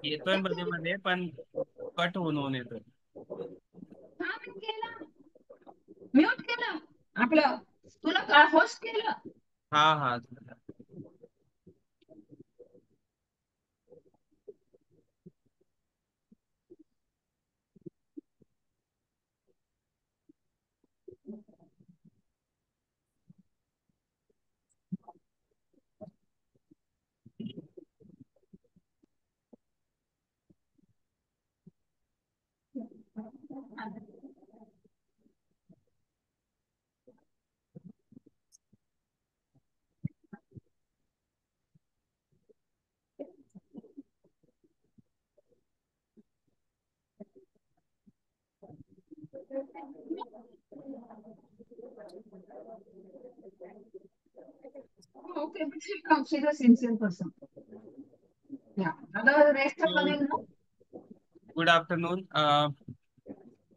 येतोय मध्ये मध्ये पण कट होऊन होऊन येतोय. हा मी केलं, म्यूट केलं आपलं, तुला होस्ट केलं. हा हा. Okay, consider sincere person. Yeah. Other rest of the no. Good afternoon.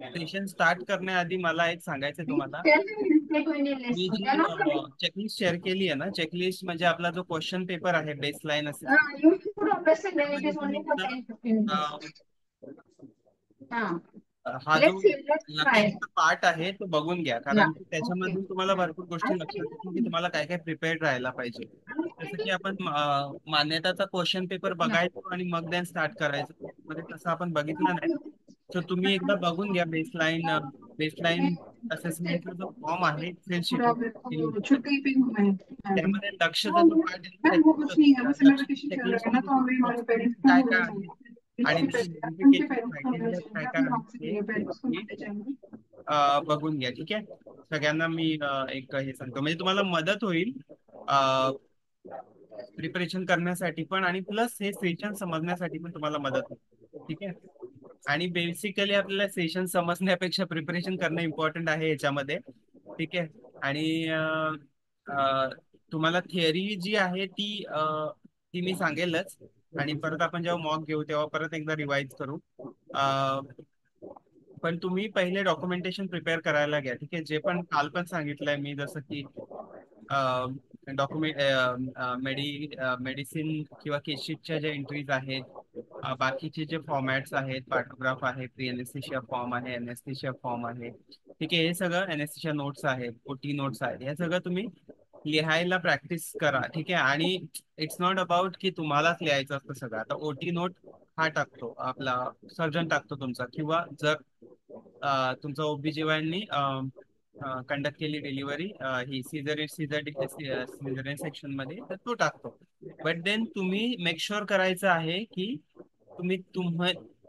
Session start करण्याआधी मला एक सांगायचं तुम्हाला. Tell me, we'll take any less. मी They're जी not coming. चेकलिस्ट शेअर केली आहे ना, चेकलिस्ट म्हणजे आपला जो क्वेश्चन पेपर आहे baseline You should understand that it त्यामध्ये is तुम्ही only for ना 10-15 minutes. Ah, हा जो let's see. Let's try. लक्षाचा part आहे तो बघून घ्या, Yeah. कारण की Okay. त्याच्यामधून तुम्हाला भरपूर गोष्टी लक्षात येतील की तुम्हाला काय काय प्रिपेअर्ड राहायला पाहिजे. जसं की आपण मान्यताचा क्वेश्चन पेपर Yeah. बघायचो आणि मग देन स्टार्ट करायचो, मध्ये तसं आपण बघितलं नाही. तर तुम्ही एकदा बघून घ्या बेसलाईन असेसमेंटचा जो फॉर्म आहे एक्सेल शीट, छुट्टी पे हूँ मैं भी। त्यामध्ये लक्षचा हाँ, जो पार्ट आहे मैम वो कुछ नहीं है, बस मेरा लक्षच्या वेकेशन चल रहा है ना, चेकलिस्टमध्ये तो अभी हमारे पेरेंट्स को काय मिलने काय आहे जाएंगे। आणि उनके त्याची उनके व्हेरिफिकेशन पेरेंट्स को मिलने क्रायटेरिया काय जाएंगे, काय अपने आहे बाप से ते मिलेंगे, पेरेंट्स को तुम्ही मिलने जाएंगे। बघून घ्या. ठीक आहे, सगळ्यांना मी एक हे सांगतो म्हणजे तुम्हाला मदत होईल प्रिपरेशन करण्यासाठी पण, आणि प्लस हे सेशन समजण्यासाठी पण तुम्हाला मदत होईल. ठीक आहे. आणि बेसिकली आपल्याला सेशन समजण्यापेक्षा प्रिपरेशन करणं इम्पॉर्टंट आहे याच्यामध्ये. ठीक आहे. आणि अ, तुम्हाला थिअरी जी आहे ती मी सांगेलच, आणि परत आपण जेव्हा मॉक घेऊ तेव्हा परत एकदा रिवाइज करू. पण तुम्ही पहिले डॉक्युमेंटेशन प्रिपेअर करायला घ्या. ठीक आहे. जे पण काल पण सांगितलंय मी, जसं की डॉक्युमेंट मेडिसिन किंवा केसशीटच्या ज्या एंट्रीज आहेत, बाकीचे जे फॉर्मॅट्स आहेत, पार्टोग्राफ आहे, प्री एनेस्थेशिया फॉर्म आहे, एनेस्थेशिया फॉर्म आहे. ठीक आहे. हे सगळं एनेस्थेशिया नोट्स आहेत, ओटी नोट्स आहेत, हे सगळं तुम्ही लिहायला प्रॅक्टिस करा. ठीक आहे. आणि इट्स नॉट अबाउट की तुम्हालाच लिहायचं असतं सगळं. आता ओटी नोट हा टाकतो आपला सर्जन, टाकतो तुमचा, किंवा जर तुमचा ओबीजीवायनी कंडक्ट केली डिलिव्हरी ही सिझर सेक्शन मध्ये, तर तो टाकतो. बट देन तुम्ही मेक शुअर करायचं आहे की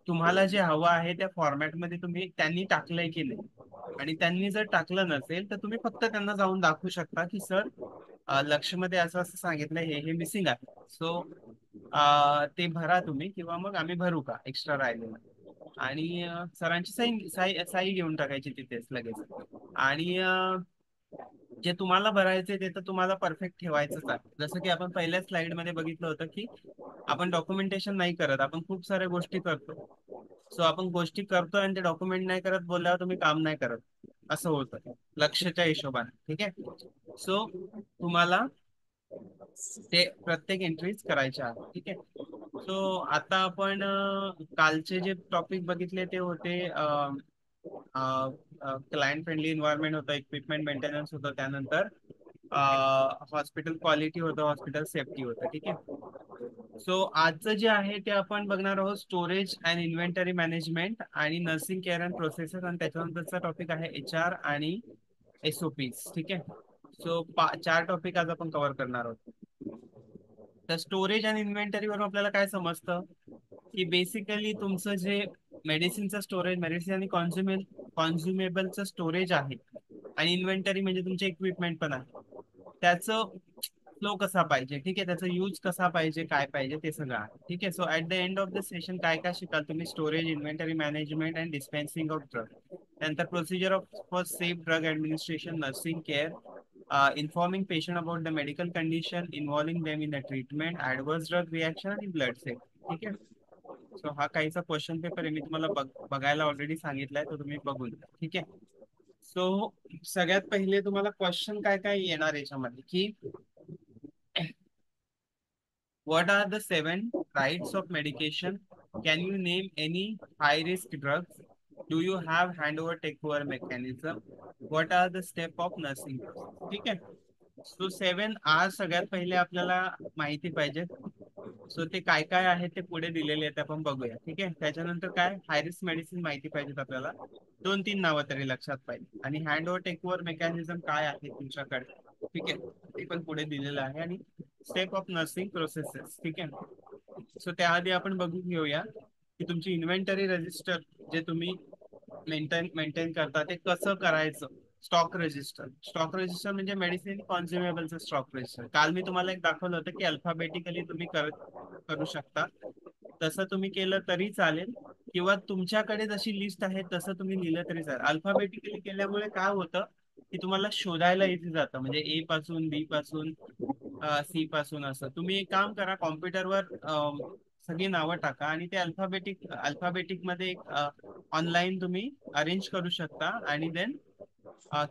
तुम्हाला जे हवं आहे त्या फॉर्मॅटमध्ये तुम्ही त्यांनी टाकलंय की नाही. आणि त्यांनी जर टाकलं नसेल तर तुम्ही फक्त त्यांना जाऊन दाखवू शकता की सर, लक्षमध्ये असं असं सांगितलं, हे मिसिंग आहे. सो ते भरा तुम्ही, किंवा मग आम्ही भरू का एक्स्ट्रा राहिलेलं. आणि सरांची सही सही सही घेऊन टाकायची तिथेच लगेच. आणि जे तुम्हाला भरायचे ते तर तुम्हाला परफेक्ट ठेवायचंच आहे. जसं की आपण पहिल्या स्लाइड मध्ये बघितलं होतं की आपण डॉक्युमेंटेशन नाही करत, आपण खूप साऱ्या गोष्टी करतो. सो आपण गोष्टी करतो आणि ते डॉक्युमेंट नाही करत बोलल्यावर तुम्ही काम नाही करत, असं होतं लक्षच्या हिशोबाने. ठीक आहे. सो तुम्हाला ते प्रत्येक एंट्रीज करायच्या आहेत. ठीक आहे. सो आता आपण कालचे जे टॉपिक बघितले ते होते, क्लायंट फ्रेंडली एन्व्हायरमेंट होतं, इक्विपमेंट मेंटेनन्स होतं, त्यानंतर हॉस्पिटल क्वालिटी होतं, हॉस्पिटल सेफ्टी होतं. ठीक आहे. सो आजचं जे आहे ते आपण बघणार आहोत स्टोरेज अँड इन्व्हेंटरी मॅनेजमेंट आणि नर्सिंग केअर अँड प्रोसेसेस, आणि त्याच्यानंतरचा टॉपिक आहे HR आणि SOPs. ठीक आहे. सो 4 टॉपिक आज आपण कव्हर करणार आहोत. तर स्टोरेज आणि इन्व्हेंटरी वरून आपल्याला काय समजतं की बेसिकली तुमचं जे मेडिसिनचं स्टोरेज, मेडिसिन आणि कॉन्झ्युमेबलचं स्टोरेज आहे, आणि इन्व्हेंटरी म्हणजे तुमचे इक्विपमेंट पण आहे, त्याचं फ्लो कसा पाहिजे. ठीक आहे. त्याचा यूज कसा पाहिजे, काय पाहिजे, ते सगळं आहे. ठीक आहे. So at the end of the session काय काय शिकाल तुम्ही, storage, inventory management and dispensing of drug, त्यानंतर procedure of for safe drug administration, nursing care, informing patient about the medical condition, involving them in the treatment, adverse drug reaction आणि blood sale. ठीक आहे. So हा काहीचा question paper आहे, मी तुम्हाला बघायला already सांगितलंय, तो तुम्ही बघून घ्या. ठीक आहे. सो सगळ्यात पहिले तुम्हाला क्वेश्चन काय काय येणार याच्यामध्ये की What are the 7 types of medication? Can you name any high risk drugs? Do you have handover takeover mechanism? What are the step of nursing process? ठीक आहे. सो 7 R सगळ्यात पहिले आपल्याला माहिती पाहिजे. सो ते काय काय आहे ते पुढे दिलेले आहेत, आपण बघूया. ठीक आहे. त्याच्यानंतर काय, हाय रिस्क मेडिसिन माहिती पाहिजेत आपल्याला. 2-3 नावं तरी लक्षात पाहिजे. आणि hand over take over mechanism काय आहे तुमच्याकडे, ठीक आहे, ते पण पुढे दिलेलं आहे. आणि स्टेप ऑफ नर्सिंग प्रोसेसेस. ठीक आहे. सो त्याआधी आपण बघून घेऊया की तुमची इन्व्हेंटरी रजिस्टर जे तुम्ही मेंटेन करता ते कसं करायचं. Stock register. स्टॉक रजिस्टर म्हणजे मेडिसिन कॉन्झ्युमेबलचं स्टॉक रजिस्टर. काल मी तुम्हाला एक दाखवलं होतं की अल्फाबेटिकली तुम्ही करू शकता. तसं तुम्ही केलं तरी चालेल, किंवा तुमच्याकडे जशी लिस्ट आहे तसं तुम्ही लिहिलं तरी चालेल. अल्फाबेटिकली केल्यामुळे काय होतं की तुम्हाला शोधायला इझी जातं. म्हणजे ए पासून बी पासून सी पासून असं. तुम्ही एक काम करा, कॉम्प्युटरवर सगळी नावं टाका आणि ते अल्फाबेटिक मध्ये एक ऑनलाईन तुम्ही अरेंज करू शकता. आणि देन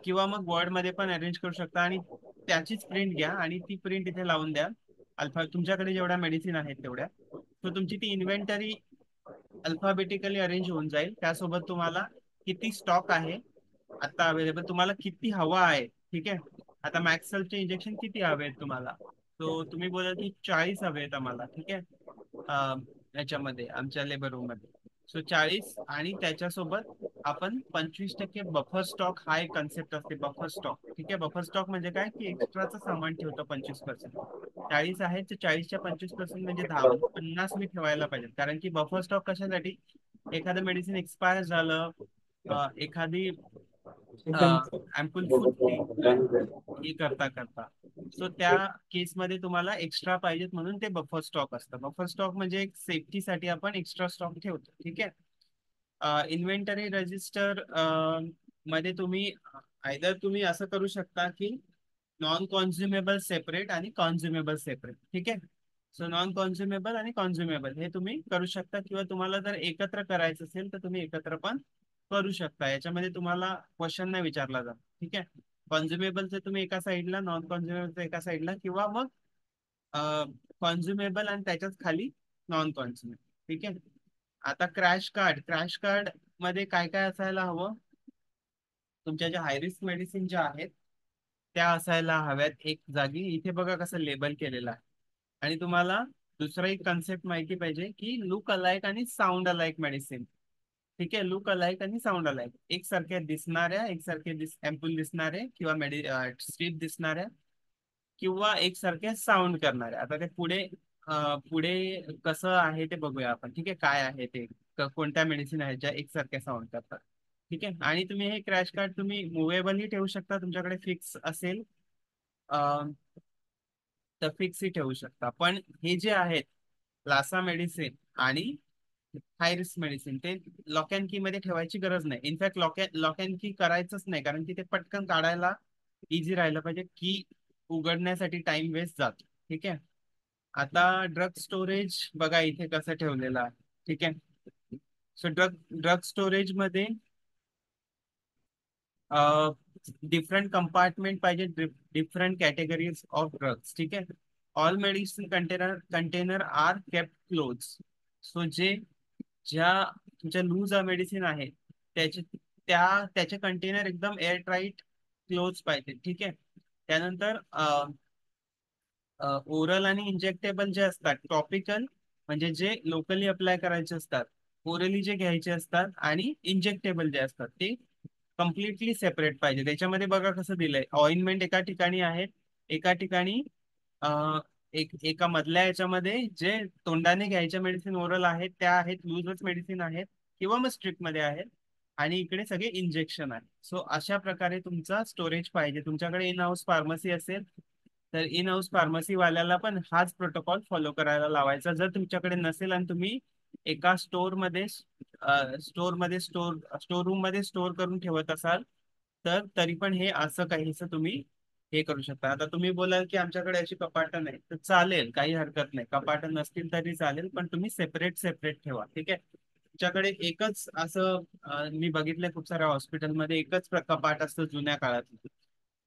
किंवा मग वर्ड मध्ये पण अरेंज करू शकता आणि त्याचीच प्रिंट घ्या आणि ती प्रिंट इथे लावून द्या. तुमच्याकडे जेवढ्या मेडिसिन आहेत तेवढ्या, तर तुमची ती इन्व्हेंटरी अल्फाबेटिकली अरेंज होऊन जाईल. त्यासोबत तुम्हाला किती स्टॉक आहे आता अवेलेबल, तुम्हाला किती हवा आहे. ठीक आहे. आता मॅक्सलचे इंजेक्शन किती हवे आहेत तुम्हाला, तो तुम्ही बोला की 40 हवे आहेत आम्हाला. ठीक आहे. याच्यामध्ये आमच्या लेबर रूम मध्ये. सो 40 आणि त्याच्यासोबत आपण 25% बफर स्टॉक हा एक कन्सेप्ट असते. Buffer stock. ठीक आहे. बफर स्टॉक म्हणजे काय की एक्स्ट्राचं सामान ठेवतं 25%. 40 आहे तर 40च्या 25% म्हणजे 10, म्हणजे 50 मी ठेवायला पाहिजे. कारण की बफर स्टॉक कशासाठी, एखादं मेडिसिन एक्सपायर झालं, एखादी अँपूल फुटली हे करता करता, सो त्या केसमध्ये तुम्हाला एक्स्ट्रा पाहिजेत म्हणून ते बफर स्टॉक असतं. बफर स्टॉक म्हणजे एक सेफ्टीसाठी आपण एक्स्ट्रा स्टॉक ठेवतो. ठीक आहे. इन्व्हेंटरी रजिस्टर मध्ये तुम्ही आयदर तुम्ही असं करू शकता की नॉन कॉन्झ्युमेबल सेपरेट आणि कॉन्झ्युमेबल सेपरेट. ठीक आहे. सो नॉन कॉन्झ्युमेबल आणि कॉन्झ्युमेबल हे तुम्ही करू शकता, किंवा तुम्हाला जर एकत्र करायचं असेल तर तुम्ही एकत्र पण करू शकता. याच्यामध्ये तुम्हाला क्वेश्चन नाही विचारला जात. ठीक आहे. कॉन्झ्युमेबलचे तुम्ही एका साईडला, नॉन कॉन्झ्युमेबलचं एका साईडला, किंवा मग कॉन्झ्युमेबल आणि त्याच्याच खाली नॉन कॉन्झ्युमेबल. ठीक आहे. आता क्रॅश कार्ड मध्ये काय काय असायला हवं, तुमच्या ज्या हायरिस्क मेडिसिन ज्या आहेत त्या असायला हव्यात एक जागी. इथे बघा कसं लेबल केलेलं आहे. आणि तुम्हाला दुसरा एक कन्सेप्ट माहिती पाहिजे की लुक अलाइक आणि साऊंड अलाइक मेडिसिन. ठीक आहे. लुक अलाइक आणि साऊंड अलाइक, एकसारख्या दिसणाऱ्या, एकसारखे अँपूल दिसणारे किंवा स्ट्रीप दिसणाऱ्या, किंवा एकसारख्या साऊंड करणाऱ्या. आता ते पुढे कसं आहे ते बघूया आपण. ठीक आहे. काय आहे ते, कोणत्या मेडिसिन आहेत ज्या एकसारख्या साऊंड करतात. ठीक आहे. आणि तुम्ही हे क्रॅश कार्ड तुम्ही मुव्हेबलही ठेवू शकता, तुमच्याकडे फिक्स असेल तर फिक्सही ठेवू शकता. पण हे जे आहेत लासा मेडिसिन आणि हाय रिस्क मेडिसिन, ते लॉक अँड की मध्ये ठेवायची गरज नाही. इनफॅक्ट लॉक अँड की करायचंच नाही, कारण की ते पटकन काढायला इझी राहिलं पाहिजे. की उघडण्यासाठी टाइम वेस्ट जातो. ठीक आहे. आता ड्रग स्टोरेज बघा इथे कसं ठेवलेलं आहे. ठीक आहे. सो ड्रग ड्रग स्टोरेज मध्ये डिफरंट कंपार्टमेंट पाहिजे, डिफरंट कॅटेगरीज ऑफ ड्रग्स. ठीक आहे. All medicine container are kept close. So ज्या तुमच्या लूज मेडिसिन आहे त्याचे त्याचे कंटेनर एकदम एअर टाईट क्लोज पाहिजे. ठीक आहे. त्यानंतर ओरल आणि इंजेक्टेबल जे असतात, टॉपिकल म्हणजे जे लोकली अप्लाय करायचे असतात, ओरली जे घ्यायचे असतात, आणि इंजेक्टेबल जे असतात ते कम्प्लिटली सेपरेट पाहिजे. त्याच्यामध्ये बघा कसं दिलंय, ऑइंटमेंट एका ठिकाणी आहे, एका ठिकाणी एका मधल्या याच्यामध्ये जे तोंडाने घ्यायच्या मेडिसिन ओरल आहेत त्या आहेत, लूजच मेडिसिन आहेत किंवा मग स्ट्रिक्ट मध्ये आहेत, आणि इकडे सगळे इंजेक्शन आहे. सो अशा प्रकारे तुमचा स्टोरेज पाहिजे. तुमच्याकडे इन हाऊस फार्मसी असेल तर इन हाऊस फार्मसी वाल्याला पण हाच प्रोटोकॉल फॉलो करायला लावायचा. जर तुमच्याकडे नसेल आणि तुम्ही एका स्टोर रूम मध्ये स्टोर करून ठेवत असाल तर तरी पण हे असं काहीसं तुम्ही हे करू शकता. आता तुम्ही बोलाल की आमच्याकडे अशी कपाटं नाही, तर चालेल, काही हरकत नाही. कपाटं नसतील तरी चालेल, पण तुम्ही सेपरेट सेपरेट ठेवा. ठीक आहे. तुमच्याकडे एकच असं मी बघितलंय खूप साऱ्या हॉस्पिटलमध्ये एकच कपाट असतं जुन्या काळात,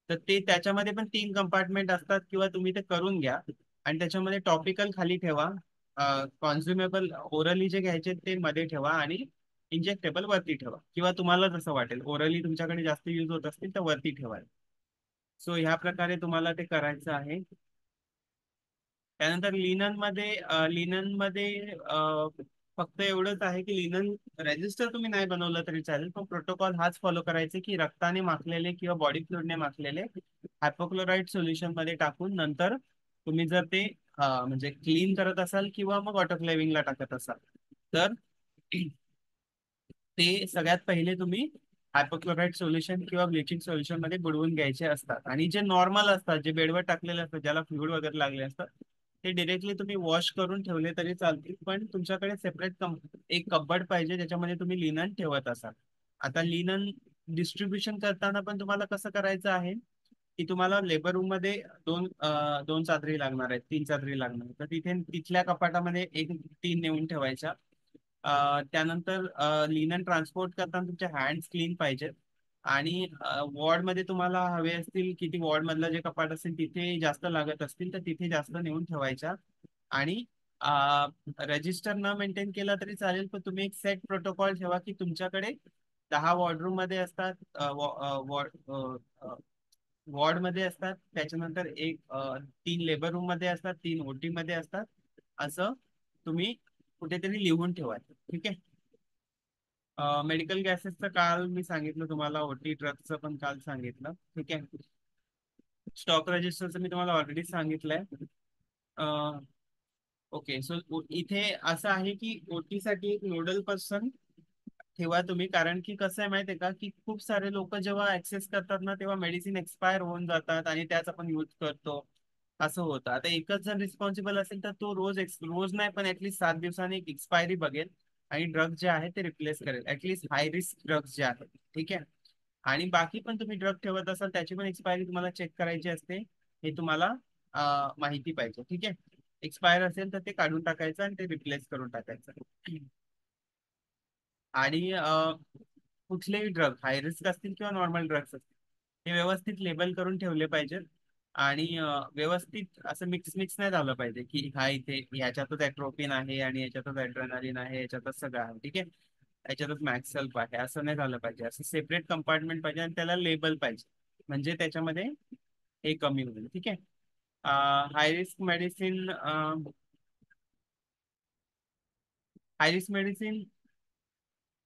तर ते त्याच्यामध्ये पण 3 कंपार्टमेंट असतात, किंवा तुम्ही ते करून घ्या. आणि त्याच्यामध्ये टॉपिकल खाली ठेवा, कॉन्झ्युमेबल ओरली जे घ्यायचे ते मध्ये ठेवा आणि इंजेक्टेबल वरती ठेवा, किंवा तुम्हाला जसं वाटेल ओरली तुमच्याकडे जास्त यूज होत असतील तर वरती ठेवा. सो ह्या प्रकारे तुम्हाला ते करायचं आहे. त्यानंतर लिनन मध्ये फक्त एवढंच आहे की लिनन रजिस्टर तुम्ही नाही बनवलं तरी चालेल, पण प्रोटोकॉल हाच फॉलो करायचे की रक्ताने माखलेले किंवा बॉडी फ्लुइडने माखलेले हायपोक्लोराइड सोल्युशन मध्ये टाकून नंतर तुम्ही जर ते म्हणजे क्लीन करत असाल किंवा मग ऑटोक्लेविंगला टाकत असाल तर ते सगळ्यात पहिले तुम्ही हायपोक्लोराइड सोल्युशन किंवा ब्लिचिंग सोल्युशन मध्ये बुडवून घ्यायचे असतात. आणि जे नॉर्मल असतात, जे बेडवर टाकलेले असतात, ज्याला फ्लुइड वगैरे लागले असतात, ते डिरेक्टली तुम्ही वॉश करून ठेवले तरी चालतील. पण तुमच्याकडे सेपरेट एक कबड पाहिजे ज्याच्यामध्ये तुम्ही लिनन ठेवत असाल. आता लिनन डिस्ट्रीब्युशन करताना पण तुम्हाला कसं करायचं आहे की तुम्हाला लेबर रूम मध्ये दोन चादरी लागणार आहेत, 3 चादरी लागणार आहेत. तर तिथे तिथल्या कपाटामध्ये एक 3 नेऊन ठेवायच्या. त्यानंतर लिनन ट्रान्सपोर्ट करताना तुमचे हँड्स क्लीन पाहिजेत. आणि वॉर्डमध्ये तुम्हाला हवे असतील, किती वॉर्डमधलं जे कपाट असेल तिथे जास्त लागत असतील तर तिथे जास्त नेऊन ठेवायच्या. आणि रजिस्टर न मेंटेन केला तरी चालेल, पण तुम्ही एक सेट प्रोटोकॉल ठेवा की तुमच्याकडे 10 वॉर्डरूम मध्ये असतात, वॉर्ड मध्ये असतात, त्याच्यानंतर 3 लेबर रूम मध्ये असतात, 3 OT मध्ये असतात. असं तुम्ही कुठेतरी लिहून ठेवा. ठीक आहे. मेडिकल गॅसेसचं काल मी सांगितलं तुम्हाला, OT ड्रगचं पण काल सांगितलं. ठीक आहे. स्टॉक रजिस्टरचं मी तुम्हाला ऑलरेडी सांगितलंय. ओके. सो इथे असं आहे की OT साठी एक नोडल पर्सन ठेवा तुम्ही. कारण की कसं आहे माहिती आहे का की खूप सारे लोक जेव्हा ऍक्सेस करतात ना तेव्हा मेडिसिन एक्सपायर होऊन जातात आणि त्याच आपण यूज करतो. असं होतं. आता एकच जर रिस्पॉन्सिबल असेल तर तो रोज नाही पण ऍटलीस्ट 7 दिवसांनी एक एक्सपायरी बघेल आणि ड्रग जे आहे ते रिप्लेस करेल, ऍटलीस्ट हाय रिस्क ड्रग्स जे आहेत. ठीक आहे. आणि बाकी पण तुम्ही ड्रग ठेवत असाल त्याची पण एक्सपायरी तुम्हाला चेक करायची असते. हे तुम्हाला माहिती पाहिजे. ठीक आहे. एक्सपायर असेल तर ते काढून टाकायचं आणि ते रिप्लेस करून टाकायचं. आणि कुठलेही ड्रग हाय रिस्क असतील किंवा नॉर्मल ड्रग्स असतील ते व्यवस्थित लेबल करून ठेवले पाहिजेत. आणि व्यवस्थित असं मिक्स मिक्स नाही झालं पाहिजे की हा इथे ह्याच्यातच ॲट्रोपिन आहे आणि याच्यातच ॲड्रेनालिन आहे, याच्यातच सगळं आहे. ठीक आहे. याच्यातच मॅक्सल्प आहे, असं नाही झालं पाहिजे. असं सेपरेट कंपार्टमेंट पाहिजे आणि त्याला लेबल पाहिजे, म्हणजे त्याच्यामध्ये हे कमी होईल. ठीक आहे. High risk medicine high risk medicine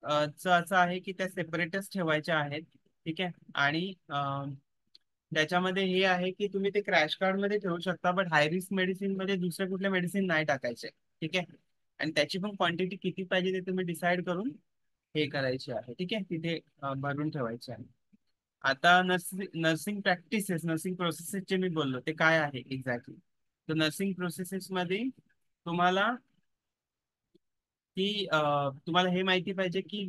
चं असं आहे की त्या सेपरेटच ठेवायच्या आहेत. ठीक आहे. आणि त्याच्यामध्ये हे आहे की तुम्ही ते क्रॅश कार्ड मध्ये ठेवू शकता, बट हाय रिस्क मेडिसिन मध्ये दुसरे कुठले मेडिसिन नाही टाकायचे. ठीक आहे. आणि त्याची पण क्वांटिटी किती पाहिजे ते तुम्ही डिसाईड करून हे करायचे आहे. ठीक आहे. तिथे भरून ठेवायचे आहे. आता नर्सिंग प्रॅक्टिसेस, नर्सिंग प्रोसेसेसचे मी बोललो ते काय आहे एक्झॅक्टली. तर नर्सिंग प्रोसेसेस मध्ये तुम्हाला की तुम्हाला हे माहिती पाहिजे की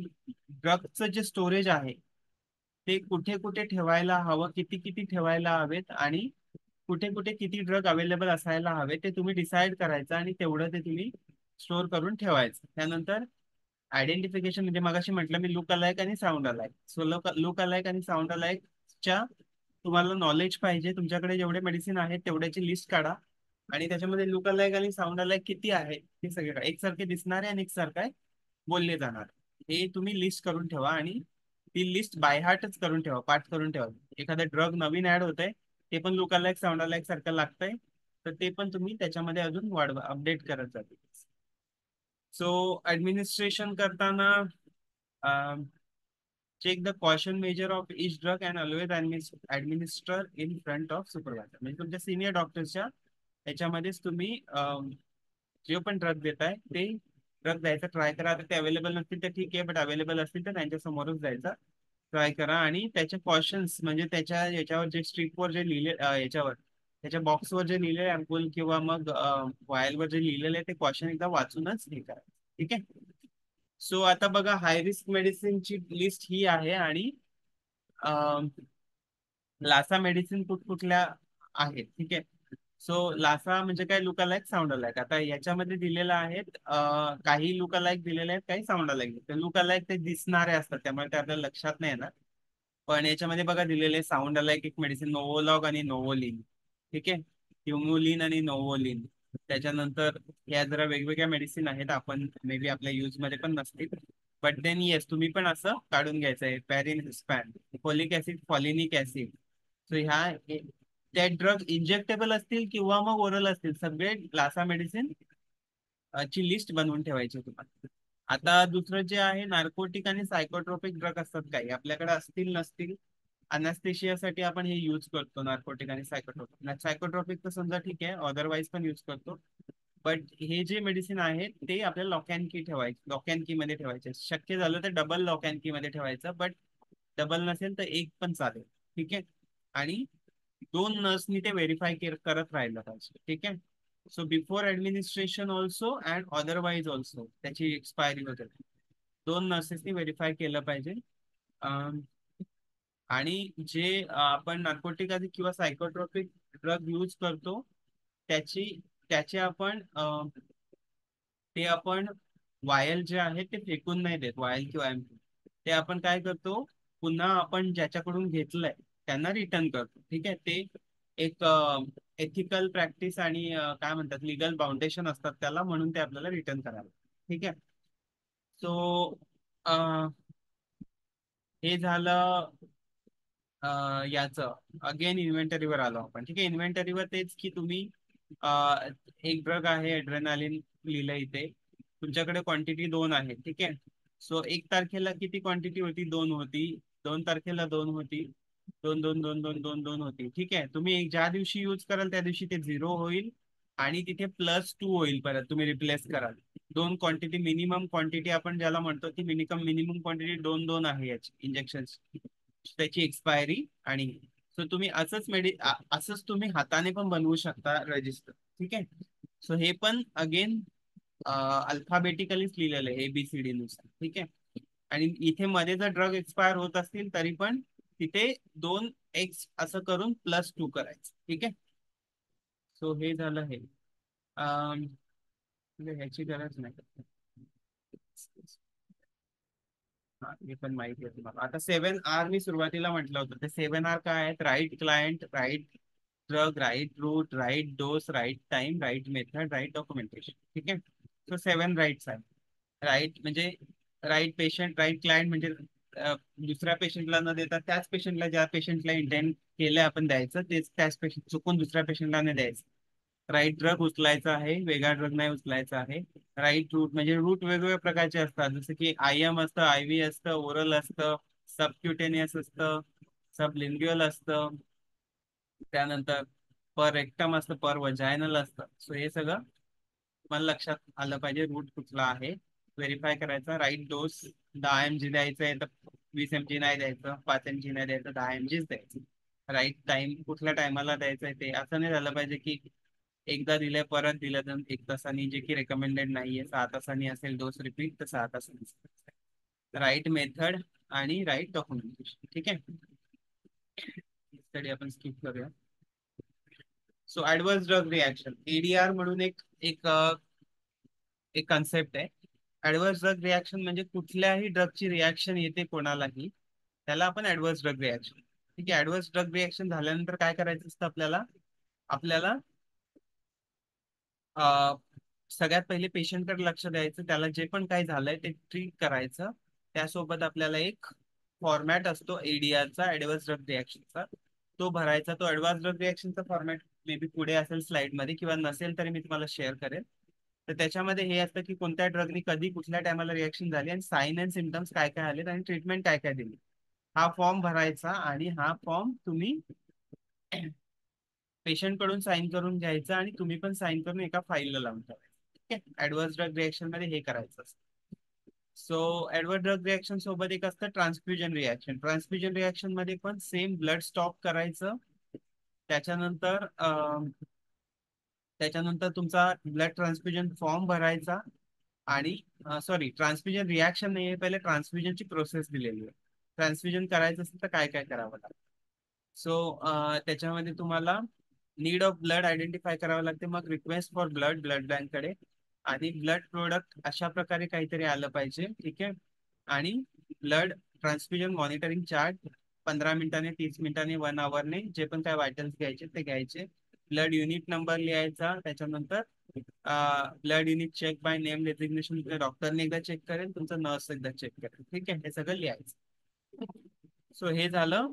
ड्रगचं जे स्टोरेज आहे ते कुठे कुठे ठेवायला हवं, किती किती ठेवायला हवेत आणि कुठे कुठे किती ड्रग अवेलेबल असायला हवे ते तुम्ही डिसाईड करायचं आणि तेवढं ते तुम्ही स्टोअर करून ठेवायचं. त्यानंतर आयडेंटिफिकेशन म्हणजे मगाशी म्हटलं मी लुक अलाइक आणि sound alike. So look alike आणि साऊंड अलाइकच्या तुम्हाला नॉलेज पाहिजे. तुमच्याकडे जेवढे मेडिसिन आहेत तेवढ्याची लिस्ट काढा आणि त्याच्यामध्ये लुक अलाइक आणि साऊंड अलाइक किती आहे ते सगळे काढा. एकसारखे दिसणारे आणि एकसारखे बोलले जाणार हे तुम्ही लिस्ट करून ठेवा. आणि ती लिस्ट बाय हार्टच करून ठेवा, पाठ करून ठेवा. एखादा ड्रग नवीन ऍड होत आहे ते पण लुक अलाइक साऊंड अलाइक सारखं लागतंय तर ते पण तुम्ही त्याच्यामध्ये अजून वाढवा, अपडेट करत जाते. सो ऍडमिनिस्ट्रेशन करताना check the caution measure of each drug and always administer in front of supervisor. म्हणजे तुमच्या सिनियर डॉक्टरच्या याच्यामध्येच तुम्ही जे पण ड्रग देताय ते ड्रग द्यायचा ट्राय करा. आता ते अवेलेबल नसतील तर ठीक आहे, बट अवेलेबल असतील तर त्यांच्या समोरच द्यायचा ट्राय करा. आणि त्याचे कॉशन्स म्हणजे त्याच्या याच्यावर जे स्ट्रिपवर जे लिहिले याच्यावर त्याच्या बॉक्सवर जे लिहिलेले अँपूल किंवा मग वायलवर जे लिहिलेलं आहे ते क्वेश्चन एकदा वाचूनच हे करा. ठीक आहे. सो आता बघा हाय रिस्क मेडिसिनची लिस्ट ही आहे. आणि लासा मेडिसिन कुठकुठल्या आहेत. ठीक आहे. सो लासा म्हणजे काय, लुक अलाइक साऊंड अलाइक. आता याच्यामध्ये दिलेलं आहेत काही लुक अलाइक दिलेले आहेत, काही साऊंड अलाइक. लुक अलाइक ते दिसणारे असतात त्यामुळे ते आपल्याला लक्षात नाही येणार. पण याच्यामध्ये बघा दिलेले साऊंड अलाइक एक मेडिसिन नोवोलॉग आणि नोवोलिन. ठीक आहे. ह्युमुलिन आणि नोवोलिन. त्याच्यानंतर या जरा वेगवेगळ्या मेडिसिन आहेत, आपण मे बी आपल्या यूज मध्ये पण नसतील. बट देन येस, तुम्ही पण असं काढून घ्यायचं आहे, पॅरिन हिस्पॅन, फोलिक ऍसिड, फॉलिनिक ऍसिड. सो त्या ड्रग इंजेक्टेबल असतील किंवा मग ओरल असतील, सगळे लासा मेडिसिन ची लिस्ट बनवून ठेवायची तुम्हाला. आता दुसरं जे आहे, नार्कोटिक आणि सायकोट्रोपिक ड्रग असतात काही आपल्याकडे, असतील नसतील. अनास्थेशियासाठी आपण हे यूज करतो, नार्कोटिक आणि सायकोट्रोपिक. सायकोट्रोपिक तर समजा ठीक आहे, अदरवाईज पण यूज करतो. बट हे जे मेडिसिन आहे ते आपल्याला लॉक अँड की ठेवायचे, लॉक अँड की मध्ये ठेवायचे. शक्य झालं तर डबल लॉक अँड की मध्ये ठेवायचं, बट डबल नसेल तर एक पण चालेल. ठीक आहे. आणि 2 नर्सनी ते व्हेरीफाय करत राहिलं पाहिजे. ठीक आहे. So before administration also and otherwise also त्याची एक्सपायरी वगैरे 2 नर्सेसनी व्हेरीफाय केलं पाहिजे. अं, आणि जे आपण नार्कोटिक किंवा सायकोट्रॉपिक ड्रग यूज करतो, त्याची त्याचे आपण वायल जे आहे ते फेकून नाही देत, वायल किंवा एम्प्टी. ते आपण काय करतो, पुन्हा आपण ज्याच्याकडून घेतलंय त्यांना रिटर्न करतो. ठीक आहे. ते एक एथिकल प्रॅक्टिस आणि काय म्हणतात, लिगल बाउंडेशन असतात त्याला, म्हणून ते आपल्याला रिटर्न करावं. ठीक आहे. सो हे झालं याचं. अगेन इन्व्हेंटरीवर आलो आपण. ठीक आहे. इन्व्हेंटरीवर तेच की तुम्ही एक ड्रग आहे ऍड्रेनालिन, लिहिलं इथे. तुमच्याकडे क्वांटिटी 2 आहे. ठीक आहे. सो 1 तारखेला किती क्वांटिटी होती? 2 होती. 2 तारखेला 2 होती. 2 2 2 2 2 2 होती. ठीक आहे. तुम्ही ज्या दिवशी यूज कराल त्या दिवशी ते 0 होईल आणि तिथे +2 होईल, परत तुम्ही रिप्लेस कराल. 2 क्वांटिटी, मिनिमम क्वांटिटी आपण ज्याला म्हणतो, ती मिनिमम क्वांटिटी 2 2 आहे याची इंजेक्शन, त्याची एक्सपायरी. आणि सो तुम्ही असंच तुम्ही हाताने पण बनवू शकता रजिस्टर. ठीक आहे. सो हे पण अगेन अल्फाबेटिकलीच लिहिलेलं आहे, ABCD नुसार. ठीक आहे. आणि इथे मध्ये जर ड्रग एक्सपायर होत असतील तरी पण तिथे 2x असं करून +2 करायचं. ठीक आहे. सो हे झालं हे. म्हणजे ह्याची गरज नाही. हा, हे पण माहिती आहे तुम्हाला. आता 7R मी सुरुवातीला म्हटलं होतं, ते 7R काय आहेत? Right client, right drug, right route, right dose, right time, right method, right documentation. ठीक आहे. सो 7 राईट्स आहे. राईट म्हणजे राईट पेशंट, राईट क्लायंट म्हणजे दुसऱ्या पेशंटला न देता त्याच पेशंटला, ज्या पेशंटला इंटेंड केलंय आपण द्यायचं, तेच त्याच पेशंट, चुकून दुसऱ्या पेशंटला नाही द्यायचं. राईट ड्रग उचलायचा आहे, वेगळा ड्रग नाही उचलायचा आहे. राईट रूट म्हणजे रूट वेगवेगळ्या प्रकारचे असतात, जसं की IM असतं, IV असतं, ओरल असतं, सबक्युटेनियस असतं, सबलिंग्युअल असतं. त्यानंतर पर रेक्टम असतं, पर वजायनल असतं. सो हे सगळं मला लक्षात आलं पाहिजे, रूट कुठला आहे. व्हेरीफाय करायचा. राईट डोस, 10 mg द्यायचं आहे तर 20 mg नाही द्यायचं, 5 mg नाही द्यायचं, 10 mg द्यायचं. राईट टाइम, कुठल्या टायमाला द्यायचं आहे ते असं नाही झालं पाहिजे की एकदा दिलंय परत दिलं, तर 1 तासानी, जे की रेकमेंडेड नाहीये. 6 तासांनी असेल डोस रिपीट तर 6 तासांनी. राईट मेथड आणि राईट डॉक्युमेंटेशन. ठीक आहे. स्टडी आपण स्किप करूया. So adverse drug reaction, ADR म्हणून एक एक एक कन्सेप्ट आहे. ऍडव्हर्स ड्रग रिॲक्शन म्हणजे कुठल्याही ड्रगची रिॲक्शन येते कोणालाही, त्याला आपण ऍडव्हर्स ड्रग रिॲक्शन. ठीक आहे. ऍडव्हर्स ड्रग रिॲक्शन झाल्यानंतर काय करायचं असतं आपल्याला? आपल्याला अ, सगळ्यात पहिले पेशंटकडे लक्ष द्यायचं, त्याला जे पण काही झालंय ते ट्रीट करायचं. त्यासोबत आपल्याला एक फॉर्मॅट असतो ADRचा, ऍडव्हर्स ड्रग रिॲक्शनचा, तो भरायचा. तो ऍडव्हान्स ड्रग रिॲक्शनचा फॉर्मॅट मे बी पुढे असेल स्लाइड मध्ये, किंवा नसेल तरी मी तुम्हाला शेअर करेन. तर त्याच्यामध्ये हे असतं की कोणत्या ड्रगनी कधी कुठल्या टायमाला रिॲक्शन झाली, आणि साईन अँड सिम्टम्स काय काय आले, आणि ट्रीटमेंट काय काय दिली. हा फॉर्म भरायचा, आणि हा फॉर्म तुम्ही पेशंट कडून साईन करून घ्यायचा, आणि तुम्ही पण साईन करून एका फाईलला लावून ठेवायचं. ठीक आहे. ऍडव्हर्स ड्रग रिॲक्शन मध्ये हे करायचं असतं. सो ऍडव्हर्स ड्रग रिॲक्शन सोबत एक असतं ट्रान्सफ्युजन रिॲक्शन. ट्रान्सफ्युजन रिॲक्शन मध्ये पण सेम, ब्लड स्टॉप करायचं. त्याच्यानंतर तुमचा ब्लड ट्रान्सफ्युजन फॉर्म भरायचा. आणि सॉरी, ट्रान्सफ्युजन रिॲक्शन नाही आहे, पहिले ट्रान्सफ्युजनची प्रोसेस दिलेली आहे. ट्रान्सफ्युजन करायचं असेल तर काय काय करावं लागतं. सो त्याच्यामध्ये तुम्हाला नीड ऑफ ब्लड आयडेंटिफाय करावं लागते, मग रिक्वेस्ट फॉर ब्लड, ब्लड बँककडे, आणि ब्लड प्रोडक्ट अशा प्रकारे काहीतरी आलं पाहिजे. ठीक आहे. आणि ब्लड ट्रान्सफ्युजन मॉनिटरिंग चार्ट, 15 मिनिटाने, 30 मिनिटाने, 1 आवरने जे पण काय वायटल्स घ्यायचे ते घ्यायचे. ब्लड युनिट नंबर लिहायचा, त्याच्यानंतर blood unit check by name designation, डॉक्टरने एकदा चेक करेल, तुमचं नर्स एकदा चेक करेल, ठीक आहे, हे सगळं लिहायचं. सो हे झालं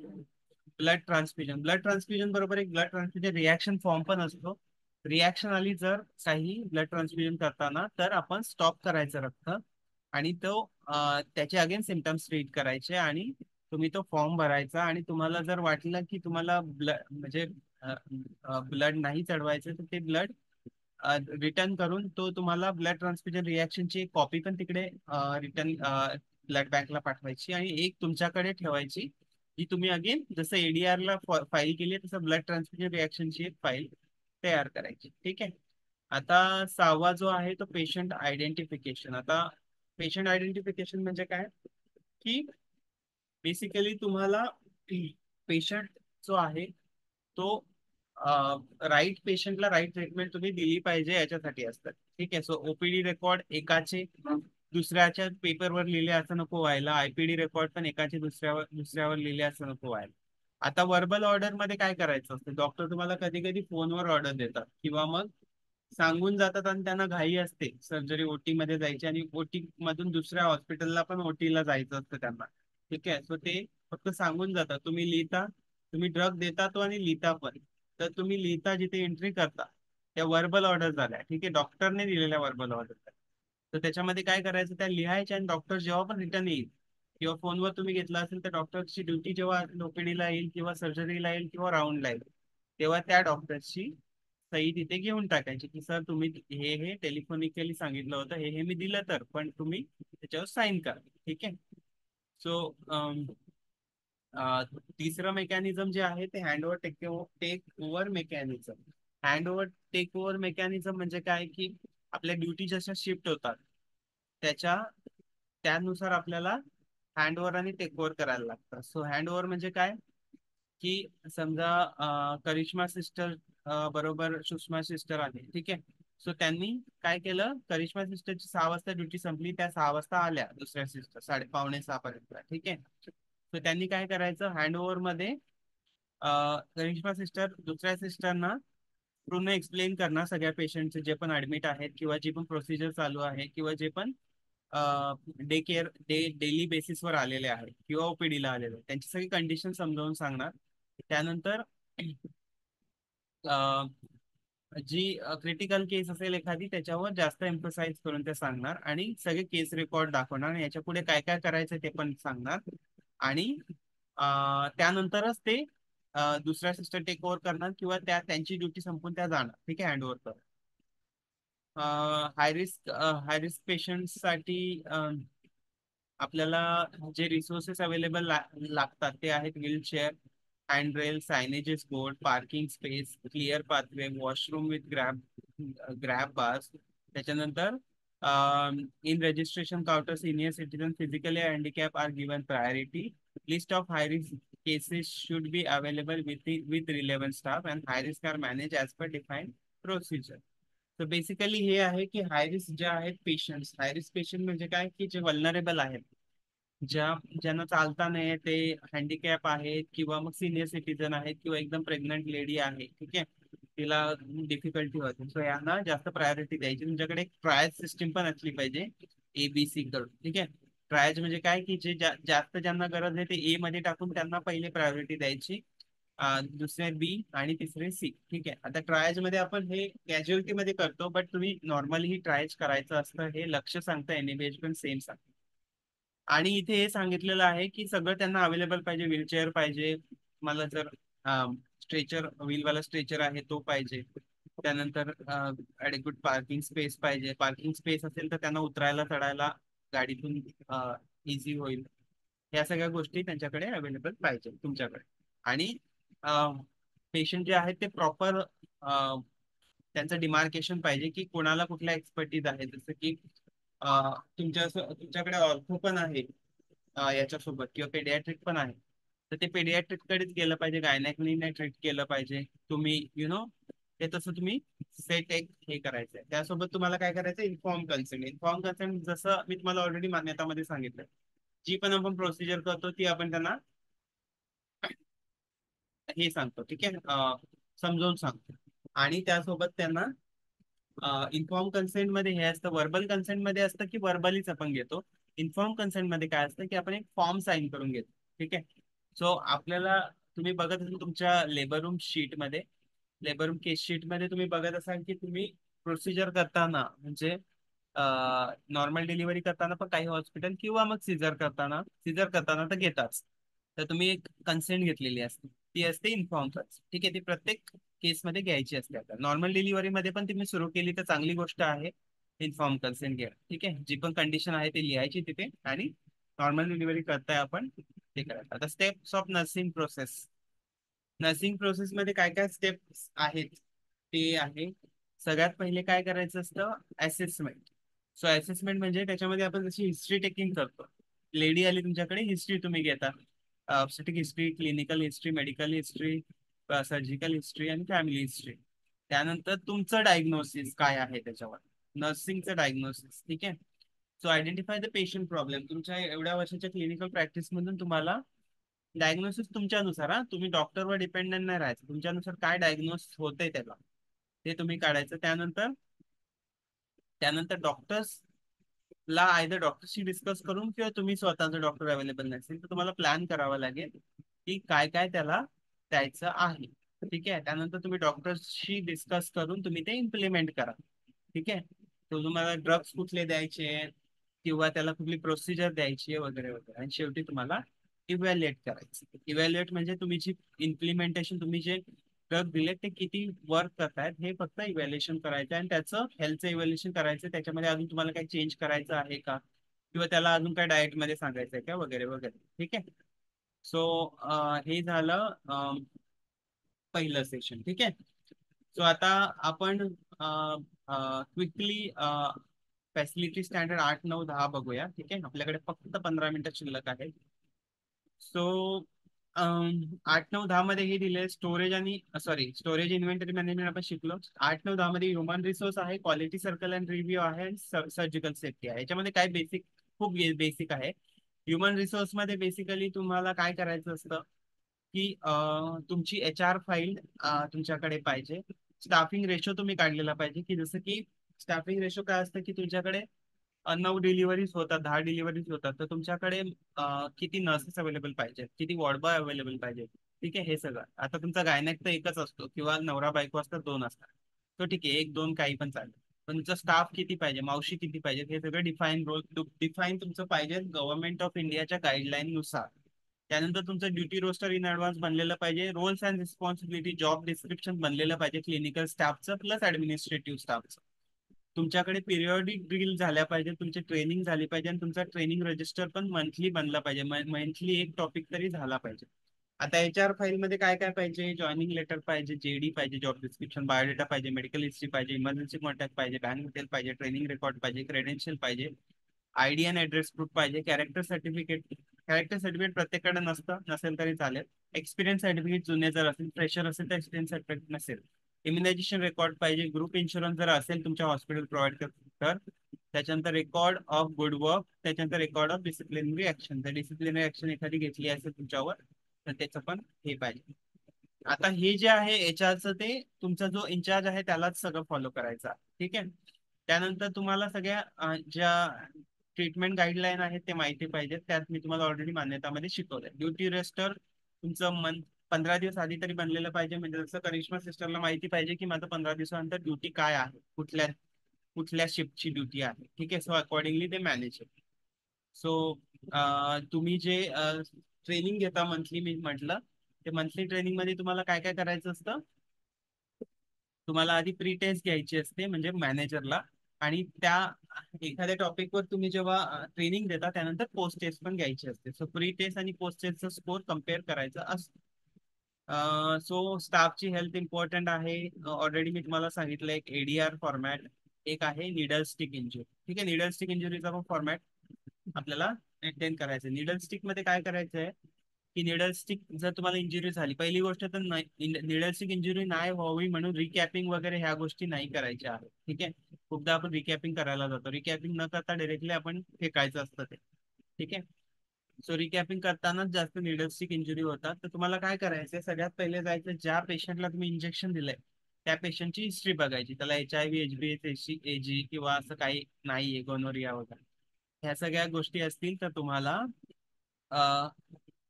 ब्लड ट्रान्सफ्युजन. ब्लड ट्रान्सफ्युजन बरोबर एक ब्लड ट्रान्सफ्युजन रिॲक्शन फॉर्म पण असतो. रिॲक्शन आली जर काही ब्लड ट्रान्सफ्युजन करताना, तर आपण स्टॉप करायचं रक्त, आणि तो त्याचे अगेन सिमटम्स ट्रीट करायचे, आणि तुम्ही तो फॉर्म भरायचा. आणि तुम्हाला जर वाटलं की तुम्हाला ब्लड म्हणजे ब्लड नाही चढवायचं, तर ते ब्लड रिटर्न करून तो तुम्हाला ब्लड ट्रान्सफ्युजन रिॲक्शनची एक कॉपी पण तिकडे रिटर्न ब्लड बँकला पाठवायची, आणि एक तुमच्याकडे ठेवायची, जी तुम्ही अगेन जसं एडीआर ला फाईल केली आहे, तसं ब्लड ट्रान्सफ्युजन रिॲक्शनची एक फाईल तयार करायची. ठीक आहे. आता सहावा जो आहे तो पेशंट आयडेंटिफिकेशन. आता पेशंट आयडेंटिफिकेशन म्हणजे काय, की बेसिकली तुम्हाला पेशंट जो आहे तो राईट पेशंटला राईट ट्रीटमेंट तुम्ही दिली पाहिजे, याच्यासाठी असतात. ठीक आहे. सो ओपीडी रेकॉर्ड एकाचे दुसऱ्याच्या पेपरवर लिहिले असं नको व्हायला, आयपीडी रेकॉर्ड पण एकाचे दुसऱ्यावर लिहिले असं नको व्हायला. आता वर्बल ऑर्डर मध्ये काय करायचं असतं, डॉक्टर तुम्हाला कधी कधी फोनवर ऑर्डर देतात, किंवा मग सांगून जातात, आणि त्यांना घाई असते सर्जरी ओटी मध्ये जायची, आणि ओटी मधून दुसऱ्या हॉस्पिटलला पण ओटीला जायचं असतं त्यांना. ठीक आहे. सो ते फक्त सांगून जातात, तुम्ही लिहिता, तुम्ही ड्रग देता तो आणि लिहिता पण. तर तुम्ही लिहिता जिथे एंट्री करता, त्या वर्बल ऑर्डर झाल्या. ठीक आहे, डॉक्टरने दिलेल्या वर्बल ऑर्डर. तर त्याच्यामध्ये काय करायचं, त्या लिहायच्या, आणि डॉक्टर जेव्हा पण रिटर्न येईल, किंवा फोनवर तुम्ही घेतला असेल, तर डॉक्टरची ड्युटी जेव्हा ओपीडीला येईल, किंवा सर्जरीला येईल, किंवा राऊंडला येईल, तेव्हा त्या डॉक्टरची सही तिथे घेऊन टाकायची, की सर तुम्ही हे टेलिफोनिकली सांगितलं होतं, हे मी दिलं, तर पण तुम्ही त्याच्यावर साईन करा. ठीक आहे. सो तिसरं मेकॅनिझम जे आहे ते hand over take over mechanism. Hand over take over mechanism म्हणजे काय, की आपल्या ड्युटी जशा शिफ्ट होतात, त्याच्या त्यानुसार आपल्याला हँड ओव्हर आणि टेक ओव्हर करायला लागतं. सो हँड ओव्हर म्हणजे काय, की समजा करिश्मा सिस्टर बरोबर सुषमा सिस्टर आले. ठीक आहे. सो त्यांनी काय केलं, करिश्मा सिस्टरची 6 वाजता ड्युटी संपली, त्या 6 वाजता आल्या दुसऱ्या सिस्टर 5:45 पर्यंत. ठीक आहे. सो त्यांनी काय करायचं, हँड ओव्हर मध्ये करिश्मा सिस्टर दुसऱ्या सिस्टरना पूर्ण एक्सप्लेन करणार सगळ्या पेशंटचे, जे पण ऍडमिट आहेत, किंवा जी पण प्रोसिजर चालू आहे, किंवा जे पण डेली बेसिसवर आलेले आहेत, किंवा ओपीडीला आलेले आहेत, त्यांची सगळी कंडिशन समजावून सांगणार. त्यानंतर जी क्रिटिकल केस असेल एखादी, त्याच्यावर जास्त एम्फसाइज करून ते सांगणार, आणि सगळे केस रेकॉर्ड दाखवणार, आणि याच्या पुढे काय काय करायचं ते पण सांगणार. आणि त्यानंतरच ते दुसऱ्या सिस्टर टेक ओव्हर करणार, किंवा त्यांची ड्युटी संपून त्या जाणार. ठीक आहे, हँडओव्हर कर. हाय रिस्क पेशंटसाठी आपल्याला जे रिसोर्सेस अवेलेबल लागतात, ते आहेत wheelchair, handrail, signages board, parking space, clear pathway, washroom with grab bars. त्याच्यानंतर in registration counter senior citizen physically handicap are given priority. List of high risk cases should be available with relevant staff, and high risk are managed as per defined procedure. तर basically हे आहे की high risk जे आहेत patients, high risk patient म्हणजे काय, की जे वल्नरेबल आहेत, ज्यांना चालता नाही, ते हँडिकॅप आहेत, किंवा मग सिनियर सिटीजन आहेत, किंवा एकदम प्रेग्नंट लेडी आहे. ठीक आहे, तिला डिफिकल्टी होते, सो यांना जास्त प्रायोरिटी द्यायची. तुमच्याकडे एक ट्रायल सिस्टीम पण असली पाहिजे, ABC कडून. ठीक आहे. ट्रायज म्हणजे काय, की जे जास्त ज्यांना गरज आहे, ते ए मध्ये टाकून त्यांना पहिले प्रायोरिटी द्यायची, दुसरे बी, आणि तिसरे सी. ठीक आहे. आता ट्रायज मध्ये आपण हे कॅज्युअलिटी मध्ये करतो, बट तुम्ही नॉर्मली ही ट्रायज करायचं असतं, हे लक्ष सांगतं, एनएबीएच पण सेम सांगतं. आणि इथे हे सांगितलेलं आहे की सगळं त्यांना अवेलेबल पाहिजे, व्हीलचेअर पाहिजे, मला जर स्ट्रेचर, व्हीलवाला स्ट्रेचर आहे तो पाहिजे. त्यानंतर ॲडिक्युट पार्किंग स्पेस पाहिजे, पार्किंग स्पेस असेल तर त्यांना उतरायला चढायला गाडीतून इझी होईल. ह्या सगळ्या गोष्टी त्यांच्याकडे अवेलेबल पाहिजे तुमच्याकडे. आणि पेशंट जे आहेत ते प्रॉपर त्यांचं डिमार्केशन पाहिजे, की कोणाला कुठल्या एक्सपर्टीज आहे, जसं की तुमच्याकडे ऑर्थो पण आहे याच्यासोबत, किंवा पेडियाट्रिक पण आहे, तर ते पेडियाट्रिक कडेच गेलं पाहिजे, गायनॅकनी नाही ट्रीट केलं पाहिजे तुम्ही, ते तसं तुम्ही सेट एक हे करायचंय. त्यासोबत तुम्हाला काय करायचं, इन्फॉर्म कन्सेंट. इन्फॉर्म कन्सेंट जसं मी तुम्हाला ऑलरेडी मान्यतामध्ये सांगितलं, जी पण आपण प्रोसिजर करतो ती आपण त्यांना हे सांगतो. ठीक आहे, समजावून सांगतो. आणि त्यासोबत त्यांना इन्फॉर्म कन्सेंट मध्ये हे असतं, व्हर्बल कन्सेंट मध्ये असतं की व्हर्बलीच आपण घेतो. इन्फॉर्म कन्सेंट मध्ये काय असतं की आपण एक फॉर्म साईन करून घेतो. ठीक आहे. सो आपल्याला, तुम्ही बघत असाल तुमच्या लेबर रूम शीट मध्ये, लेबर रूम केस शीट मध्ये तुम्ही बघत असाल की तुम्ही प्रोसिजर करताना, म्हणजे नॉर्मल डिलिव्हरी करताना पण काही हॉस्पिटल, किंवा मग सिझर करताना तर घेताच. तर तुम्ही एक कन्सेंट घेतलेली असते, ती असते इन्फॉर्म कन्सेंट. ठीक आहे. ती प्रत्येक केसमध्ये घ्यायची असते. आता नॉर्मल डिलिव्हरी मध्ये पण तुम्ही सुरू केली तर चांगली गोष्ट आहे, इन्फॉर्म कन्सेंट घ्या. ठीक आहे. जी पण कंडिशन आहे ती लिहायची तिथे, आणि नॉर्मल डिलिव्हरी करताय आपण ते करायचं. आता steps of nursing process. Nursing process मध्ये काय काय स्टेप्स आहेत ते आहे. सगळ्यात पहिले काय करायचं असतं, असेसमेंट. सो असेसमेंट म्हणजे त्याच्यामध्ये आपण जशी हिस्ट्री टेकिंग करतो. लेडी आली तुमच्याकडे, हिस्ट्री तुम्ही घेता. Obstetric history, clinical history, medical history, surgical history आणि फॅमिली हिस्ट्री. त्यानंतर तुमचं डायग्नोसिस काय आहे त्याच्यावर, नर्सिंगचं डायग्नोसिस. ठीक आहे. So identify the patient problem. तुमच्या एवढ्या वर्षाच्या क्लिनिकल प्रॅक्टिस मधून तुम्हाला डायग्नोसिस तुमच्यानुसार, हा तुम्ही डॉक्टरवर डिपेंडेंट नाही राहायचं, तुमच्यानुसार काय डायग्नोस होतंय त्याला ते तुम्ही काढायचं. त्यानंतर त्यानंतर डॉक्टर्स ला आयदर डॉक्टरशी डिस्कस करून, किंवा तुम्ही स्वतःचं डॉक्टर अवेलेबल नसेल तर तुम्हाला प्लॅन करावा लागेल की काय काय त्याला द्यायचं आहे. ठीक आहे. त्यानंतर तुम्ही डॉक्टरशी डिस्कस करून तुम्ही ते इम्प्लिमेंट करा. ठीक आहे. तो तुम्हाला ड्रग्स कुठले द्यायचे, किंवा त्याला कुठली प्रोसिजर द्यायची आहे, वगैरे वगैरे. आणि शेवटी तुम्हाला इव्हॅल्युएट करायचं. इव्हॅल्युएट म्हणजे तुम्ही जी इम्प्लिमेंटेशन, तुम्ही जे ड्रग दिले ते किती वर्क करतायत हे फक्त इव्हॅल्युएशन करायचं, आणि त्याचं हेल्थचं इव्हॅल्युएशन करायचं. त्याच्यामध्ये अजून तुम्हाला काही चेंज करायचं आहे का, किंवा त्याला अजून काय डाएट मध्ये सांगायचं आहे का, वगैरे वगैरे. ठीक आहे. सो हे झालं पहिलं सेशन. ठीक आहे. सो आता आपण क्विकली फॅसिलिटी स्टँडर्ड 8, 9, 10 बघूया. ठीक आहे. आपल्याकडे फक्त 15 मिनिटं शिल्लक आहे. सो 8, 9, 10 मध्ये हे दिले स्टोरेज आणि सॉरी, स्टोरेज इन्व्हेंटरी मॅनेजमेंट आपण शिकलो. 8, 9, 10 मध्ये ह्युमन रिसोर्स आहे, क्वालिटी सर्कल अँड रिव्ह्यू आहे, आणि सर्जिकल सेफ्टी आहे. याच्यामध्ये काय बेसिक, खूप बेसिक आहे. ह्युमन रिसोर्स मध्ये बेसिकली तुम्हाला काय करायचं असतं की तुमची HR फाईल तुमच्याकडे पाहिजे. स्टाफिंग रेशो तुम्ही काढलेला पाहिजे, की जसं की स्टाफिंग रेशो काय असतं की तुमच्याकडे 9 डिलिव्हरीज होतात, 10 डिलिव्हरीज होतात, तर तुमच्याकडे किती नर्सेस अवेलेबल पाहिजे, किती वॉर्ड बॉय अवेलेबल पाहिजे. ठीक आहे. हे सगळं, आता तुमचा गायनॅक तर एकच असतो, किंवा नवरा बायको असतात 2 असतात, तो ठीक आहे, 1, 2 काही पण चालेल. पण तुमचा स्टाफ किती पाहिजे, मावशी किती पाहिजे, हे सगळं डिफाईन तुमचं पाहिजे गव्हर्नमेंट ऑफ इंडियाच्या गाईडलाईन नुसार. त्यानंतर तुमचं ड्युटी रोस्टर इन ऍडव्हान्स बनलेलं पाहिजे. Roles and responsibility job description बनलेलं पाहिजे, क्लिनिकल स्टाफचं प्लस ऍडमिनिस्ट्रेटिव्ह स्टाफचं. तुमच्याकडे पिरियॉडिक ड्रिल झाल्या पाहिजे, तुमची ट्रेनिंग झाली पाहिजे, आणि तुमचा ट्रेनिंग रजिस्टर पण मंथली बनला पाहिजे. मंथली एक टॉपिक तरी झाला पाहिजे. आता HR फाईल मध्ये काय काय पाहिजे, जॉईनिंग लेटर पाहिजे, JD पाहिजे, जॉब डिस्क्रिप्शन, बायोडेटा पाहिजे, मेडिकल हिस्ट्री पाहिजे, इमर्जन्सी कॉन्टॅक्ट पाहिजे, बँक डिटेल पाहिजे, ट्रेनिंग रेकॉर्ड पाहिजे, क्रेडेन्शियल पाहिजे, ID आणि ऍड्रेस प्रूफ पाहिजे, कॅरेक्टर सर्टिफिकेट. कॅरेक्टर सर्टिफिकेट प्रत्येकाकडे नसतं, नसेल तरी चालेल. एक्सपिरियन्स सर्टिफिकेट जुने जर असेल, फ्रेशर असेल तर एक्सपिरियन्स सर्टिफिकेट नसेल. इम्युनायझेशन रेकॉर्ड पाहिजे, ग्रुप इन्शुरन्स जर असेल तुमच्या हॉस्पिटल प्रोव्हाइड तर. त्याच्यानंतर रेकॉर्ड ऑफ गुड वर्क, त्याच्यानंतर रेकॉर्ड ऑफ डिसिप्लिनरी ऍक्शन, तर डिसिप्लिनरी ऍक्शन एखादी घेतली असेल तुमच्यावर तर त्याचं पण हे पाहिजे. आता हे जे आहे HRचं, ते तुमचा जो इन्चार्ज आहे त्यालाच सगळं फॉलो करायचं आहे. ठीक आहे. त्यानंतर तुम्हाला सगळ्या ज्या ट्रीटमेंट गाईडलाईन आहेत ते माहिती पाहिजेत. त्यात मी तुम्हाला ऑलरेडी मान्यतामध्ये शिकवलंय. ड्युटी रेस्टर तुमचं 15 दिवस आधी तरी बनलेलं पाहिजे, म्हणजे जसं करिश्मा सिस्टरला माहिती पाहिजे की माझं 15 दिवसानंतर ड्युटी काय आहे, कुठल्या कुठल्या शिफ्टची ड्युटी आहे. ठीक आहे. सो अकॉर्डिंगली ते मॅनेज. सो तुम्ही जे ट्रेनिंग घेता मंथली, मी म्हटलं ते मंथली ट्रेनिंग मध्ये तुम्हाला काय काय करायचं असतं. तुम्हाला आधी प्री टेस्ट घ्यायची असते, म्हणजे मॅनेजरला. आणि त्या एखाद्या टॉपिकवर तुम्ही जेव्हा ट्रेनिंग देता त्यानंतर पोस्ट टेस्ट पण घ्यायची असते. सो प्री टेस्ट आणि पोस्ट टेस्टचा स्कोर कम्पेअर करायचा असतो. सो स्टाफची हेल्थ इम्पॉर्टंट आहे. ऑलरेडी मी तुम्हाला सांगितलं, एक ADR फॉर्मॅट, एक आहे निडल स्टिक इंजुरी. ठीक आहे. निडल स्टिक इंजुरीचा पण फॉर्मॅट आपल्याला मेंटेन करायचं. निडल स्टिक मध्ये काय करायचं आहे की निडल स्टिक जर तुम्हाला इंजुरी झाली, पहिली गोष्ट तर निडल स्टिक इंजुरी नाही व्हावी म्हणून रिकॅपिंग वगैरे ह्या गोष्टी नाही करायच्या आहेत. ठीक आहे. खूपदा आपण रिकॅपिंग करायला जातो, रिकॅपिंग न करता डायरेक्टली आपण फेकायचं असतं ते. ठीक आहे. सो रिकॅपिंग करतानाच जास्त निडल स्टिक इंजुरी होतात. तर तुम्हाला काय करायचंय, सगळ्यात पहिले जायचं ज्या पेशंटला तुम्ही इंजेक्शन दिलंय त्या पेशंटची हिस्ट्री बघायची, त्याला HIV, HB, AG किंवा असं काही नाहीये, गोनोरिया वगैरे ह्या सगळ्या गोष्टी असतील तर तुम्हाला अ,